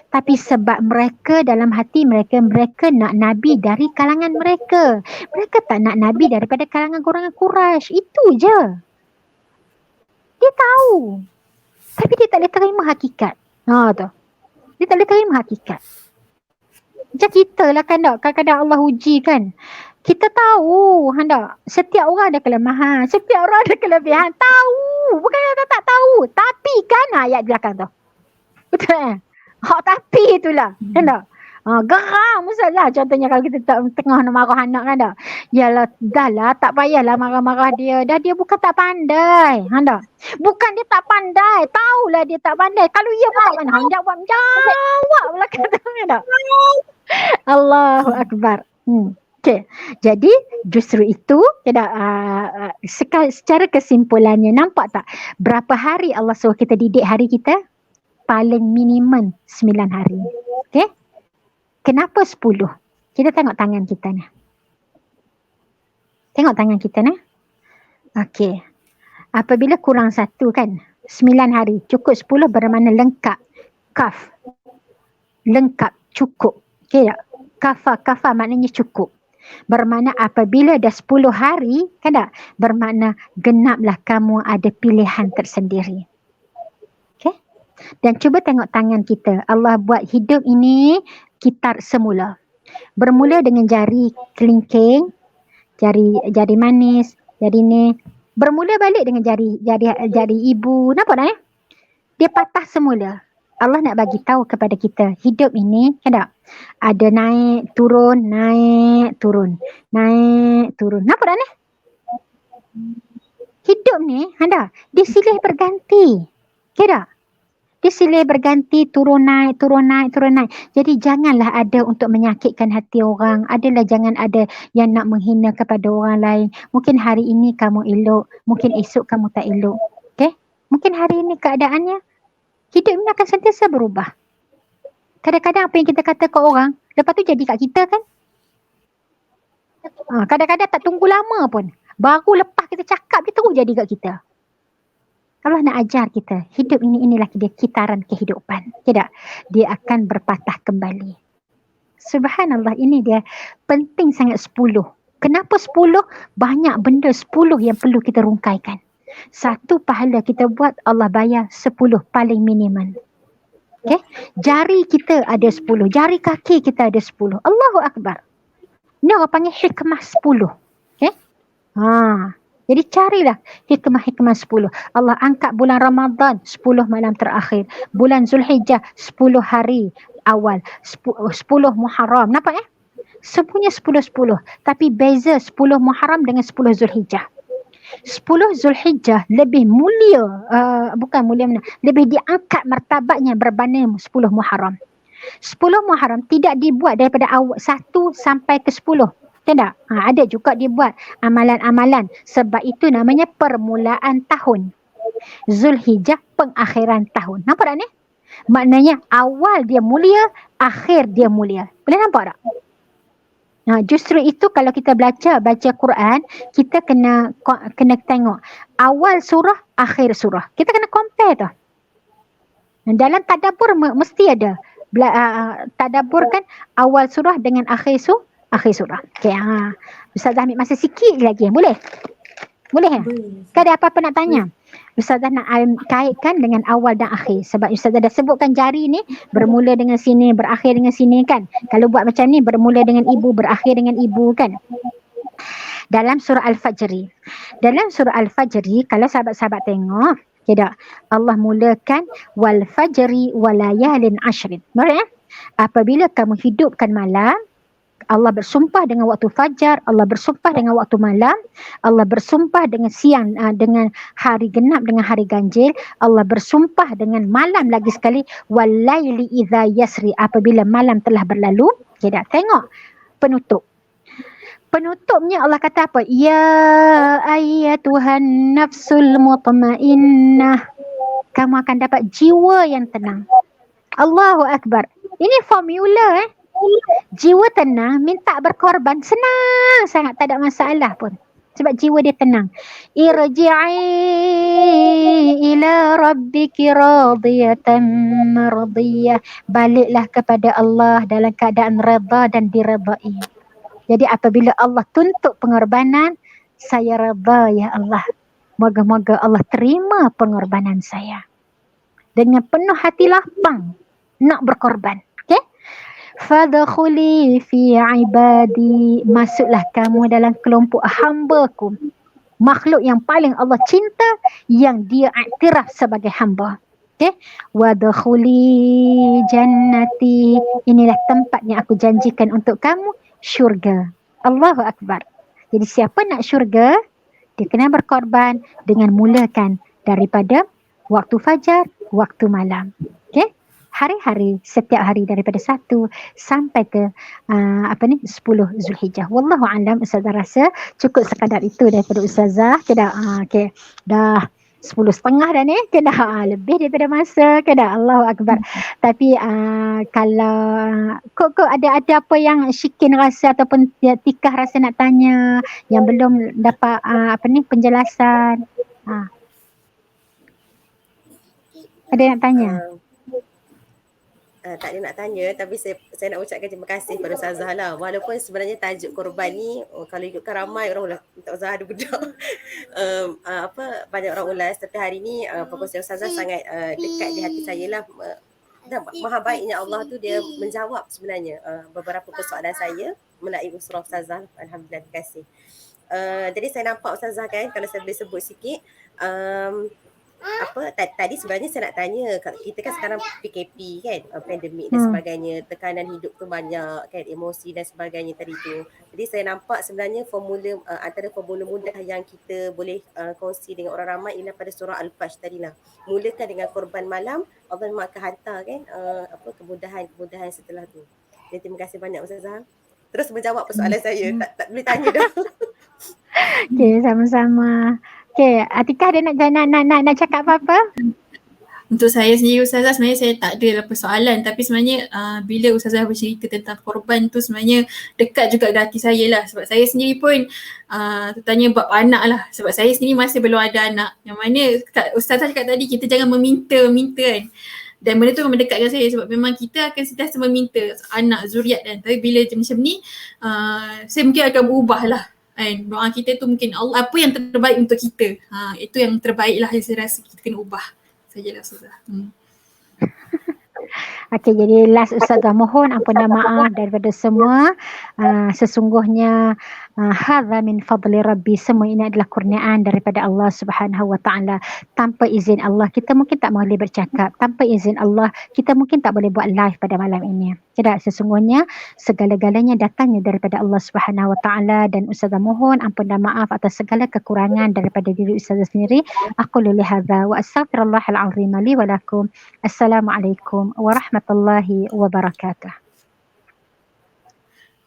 [SPEAKER 2] Tapi sebab mereka dalam hati mereka nak Nabi dari kalangan mereka. Mereka tak nak Nabi daripada kalangan golongan Quraisy. Itu je. Dia tahu. Tapi dia tak boleh terima hakikat. Tu. Dia tak boleh terima hakikat. Macam kita lah kan tak? Kadang-kadang Allah uji kan. Kita tahu setiap orang ada kelemahan. Setiap orang ada kelebihan. Tahu. Bukan kita tak tahu. Tapi kan ayat belakang tu. Betul kan? Hak tapi itulah. Kan tak? Geram Ustazah. Contohnya kalau kita tengah nak marah anak kan dah. Yalah, dah lah, tak payahlah marah-marah dia. Dah dia bukan tak pandai. Dah. Bukan dia tak pandai. Tahulah dia tak pandai. Kalau ia pun tak pandai. Jawab pula katanya dah. Allahu Akbar. Okay. Jadi justru itu secara kesimpulannya, nampak tak berapa hari Allah suruh kita didik hari kita? Paling minimum 9 hari. Okay. Kenapa 10? Kita tengok tangan kita ni. Tengok tangan kita ni. Okey. Apabila kurang 1 kan, 9 hari. Cukup 10 bermakna lengkap. Kaf. Lengkap. Cukup. Okey tak? Kafa maknanya cukup. Bermakna apabila dah 10 hari, kan tak? Bermakna genaplah kamu ada pilihan tersendiri. Okey? Dan cuba tengok tangan kita. Allah buat hidup ini kitar semula. Bermula dengan jari kelingking, jari manis, jari ni. Bermula balik dengan jari ibu. Nampak tak? Dia patah semula. Allah nak bagi tahu kepada kita, hidup ini kan tak? Ada naik, turun, naik, turun. Naik, turun. Nampak tak ni? Hidup ni, anda, dia silih berganti. Kira? Dia silih berganti, turun naik, turun naik, turun naik. Jadi janganlah ada untuk menyakitkan hati orang. Adalah jangan ada yang nak menghina kepada orang lain. Mungkin hari ini kamu elok, mungkin esok kamu tak elok. Okay? Mungkin hari ini keadaannya, hidup ini akan sentiasa berubah. Kadang-kadang apa yang kita kata ke orang, lepas tu jadi kat kita kan? Kadang-kadang tak tunggu lama pun. Baru lepas kita cakap, dia terus jadi kat kita. Allah nak ajar kita, hidup ini inilah dia kitaran kehidupan. Tidak, dia akan berpatah kembali. Subhanallah, ini dia penting sangat 10. Kenapa 10? Banyak benda 10 yang perlu kita rungkaikan. Satu pahala kita buat, Allah bayar 10 paling minimum. Okay? Jari kita ada 10, jari kaki kita ada 10. Allahu Akbar. Ini orang panggil hikmah 10. Okay? Jadi carilah hikmah-hikmah 10. Allah angkat bulan Ramadan 10 malam terakhir. Bulan Zulhijjah 10 hari awal. 10 Muharram. Nampak ya? Semuanya 10-10. Tapi beza 10 Muharram dengan 10 Zulhijjah. 10 Zulhijjah lebih mulia. Bukan mulia mana. Lebih diangkat martabatnya berbanding 10 Muharram. 10 Muharram tidak dibuat daripada awal 1 sampai ke 10. Tidak? Ada juga dia buat amalan-amalan. Sebab itu namanya permulaan tahun. Zulhijjah pengakhiran tahun. Nampak tak ni? Maknanya awal dia mulia, akhir dia mulia. Boleh nampak tak? Justru itu kalau kita baca Quran, kita kena tengok awal surah, akhir surah. Kita kena compare tu. Dalam tadabbur mesti ada. Tadabbur kan awal surah dengan akhir surah. Okay, Ustazah ambil masa sikit lagi. Boleh? Boleh ya? Kan ada apa-apa nak tanya? Ustazah nak kaitkan dengan awal dan akhir. Sebab Ustazah dah sebutkan jari ni bermula dengan sini, berakhir dengan sini kan. Kalau buat macam ni, bermula dengan ibu, berakhir dengan ibu kan. Dalam surah Al-Fajr. Dalam surah Al-Fajr, kalau sahabat-sahabat tengok, tidak, Allah mulakan wal fajri walayalin ashrin. Maksudnya, apabila kamu hidupkan malam, Allah bersumpah dengan waktu fajar, Allah bersumpah dengan waktu malam, Allah bersumpah dengan siang, dengan hari genap, dengan hari ganjil, Allah bersumpah dengan malam lagi sekali, walaili idza yasri, apabila malam telah berlalu. Tidak, tengok penutup. Penutupnya Allah kata apa? Ya ayyatuhan nafsul mutmainnah. Kamu akan dapat jiwa yang tenang. Allahu Akbar. Ini formula jiwa tenang, minta berkorban, senang sangat, tak ada masalah pun. Sebab jiwa dia tenang. Irji'i ila rabbiki radiyatan mardiyah. Baliklah kepada Allah dalam keadaan redha dan diredai. Jadi apabila Allah tuntut pengorbanan, saya redha ya Allah. Moga-moga Allah terima pengorbanan saya. Dengan penuh hati lapang nak berkorban. Fadkhuli fi ibadi, masuklah kamu dalam kelompok hamba-Ku, makhluk yang paling Allah cinta, yang dia iktiraf sebagai hamba. Okay. Wadkhuli jannati. Inilah tempat yang aku janjikan untuk kamu, syurga. Allahu Akbar. Jadi siapa nak syurga, dia kena berkorban dengan mulakan daripada waktu fajar, waktu malam. Okay. Hari-hari, setiap hari daripada 1 sampai ke 10 Zulhijjah. Wallahu a'lam. Ustazah rasa cukup sekadar itu daripada Ustazah. Okay, dah 10.30 dah ni. Lebih daripada masa. Allahu Akbar. Tapi kalau kok ada apa yang Syikin rasa ataupun Tikah rasa nak tanya yang belum dapat penjelasan. Ada nak tanya?
[SPEAKER 3] Tak ada nak tanya, tapi saya nak ucapkan terima kasih pada Ustazah lah. Walaupun sebenarnya tajuk korban ni kalau ikutkan ramai orang ulas, Ustazah ada budak banyak orang ulas, tapi hari ni perkongsian Ustazah sangat dekat di hati saya lah. Dan maha baiknya Allah tu dia menjawab sebenarnya beberapa persoalan saya melalui usrah Ustazah. Alhamdulillah, terima kasih. Jadi saya nampak Ustazah kan, kalau saya boleh sebut sikit, tadi sebenarnya saya nak tanya, kita kan sekarang PKP kan, pandemik dan sebagainya, tekanan hidup tu banyak kan, emosi dan sebagainya tadi tu. Jadi saya nampak sebenarnya formula antara formula mudah yang kita boleh kongsi dengan orang ramai ialah pada surah Al-Fajr tadi lah. Mulakan dengan korban malam, Allah memang akan hantar kan kemudahan setelah tu. Jadi terima kasih banyak Ustazah. Terus menjawab persoalan saya, tak boleh tanya dah.
[SPEAKER 2] Okay, sama-sama. Okay, Atikah ada nak cakap apa-apa?
[SPEAKER 1] Untuk saya sendiri Ustazah, sebenarnya saya tak ada persoalan, tapi sebenarnya bila Ustazah bercerita tentang korban tu sebenarnya dekat juga ke hati saya lah. Sebab saya sendiri pun tertanya bab anak lah. Sebab saya sendiri masih belum ada anak. Yang mana Ustazah cakap tadi, kita jangan meminta kan. Dan benda tu memang dekat dengan saya sebab memang kita akan sentiasa meminta anak, zuriat kan. Tapi bila macam ni, saya mungkin akan berubah lah. Kan, doa kita tu mungkin Allah apa yang terbaik untuk kita. Itu yang terbaik lah yang saya rasa kita kena ubah. Sajalah Ustazah.
[SPEAKER 2] Okay, jadi last Ustazah mohon ampunan maaf daripada semua. Sesungguhnya hadza min fadli rabbi, semua ini adalah kurniaan daripada Allah Subhanahu wa taala. Tanpa izin Allah kita mungkin tak boleh bercakap, tanpa izin Allah kita mungkin tak boleh buat live pada malam ini. Tidak, sesungguhnya segala-galanya datangnya daripada Allah Subhanahu wa taala, dan Ustazah mohon ampunan maaf atas segala kekurangan daripada diri Ustazah sendiri. Aku li hadza wa astaghfirullahal azim li wa lakum. Assalamualaikum warahmatullahi wabarakatuh.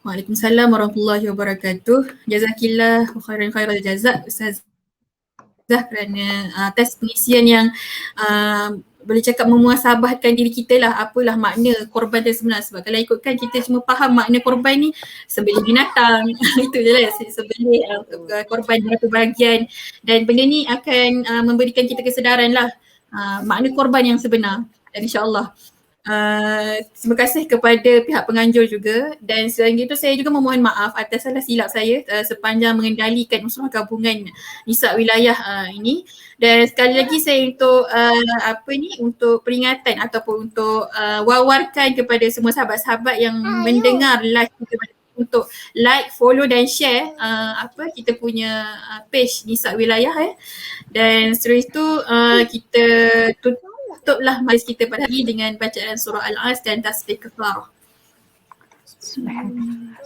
[SPEAKER 1] Waalaikumsalam warahmatullahi wabarakatuh. Jazakillah khairal jazak Ustazah kerana atas pengisian yang boleh cakap memuasabahkan diri kita lah, apalah makna korban dan sebenar. Sebab kalau ikutkan kita cuma faham makna korban ni sembelih binatang itu je lah, sembelih korban berapa bahagian, dan benda ni akan memberikan kita kesedaran lah makna korban yang sebenar. Dan insyaAllah terima kasih kepada pihak penganjur juga, dan selain itu saya juga memohon maaf atas salah silap saya sepanjang mengendalikan usrah gabungan Nisa wilayah ini. Dan sekali lagi saya untuk peringatan ataupun untuk wawarkan kepada semua sahabat-sahabat yang mendengar live kita untuk like, follow dan share kita punya page Nisa wilayah dan setelah itu kita tutuplah majlis kita pada hari dengan bacaan surah Al-As dan tasbih kafarah.
[SPEAKER 2] Subhanallah.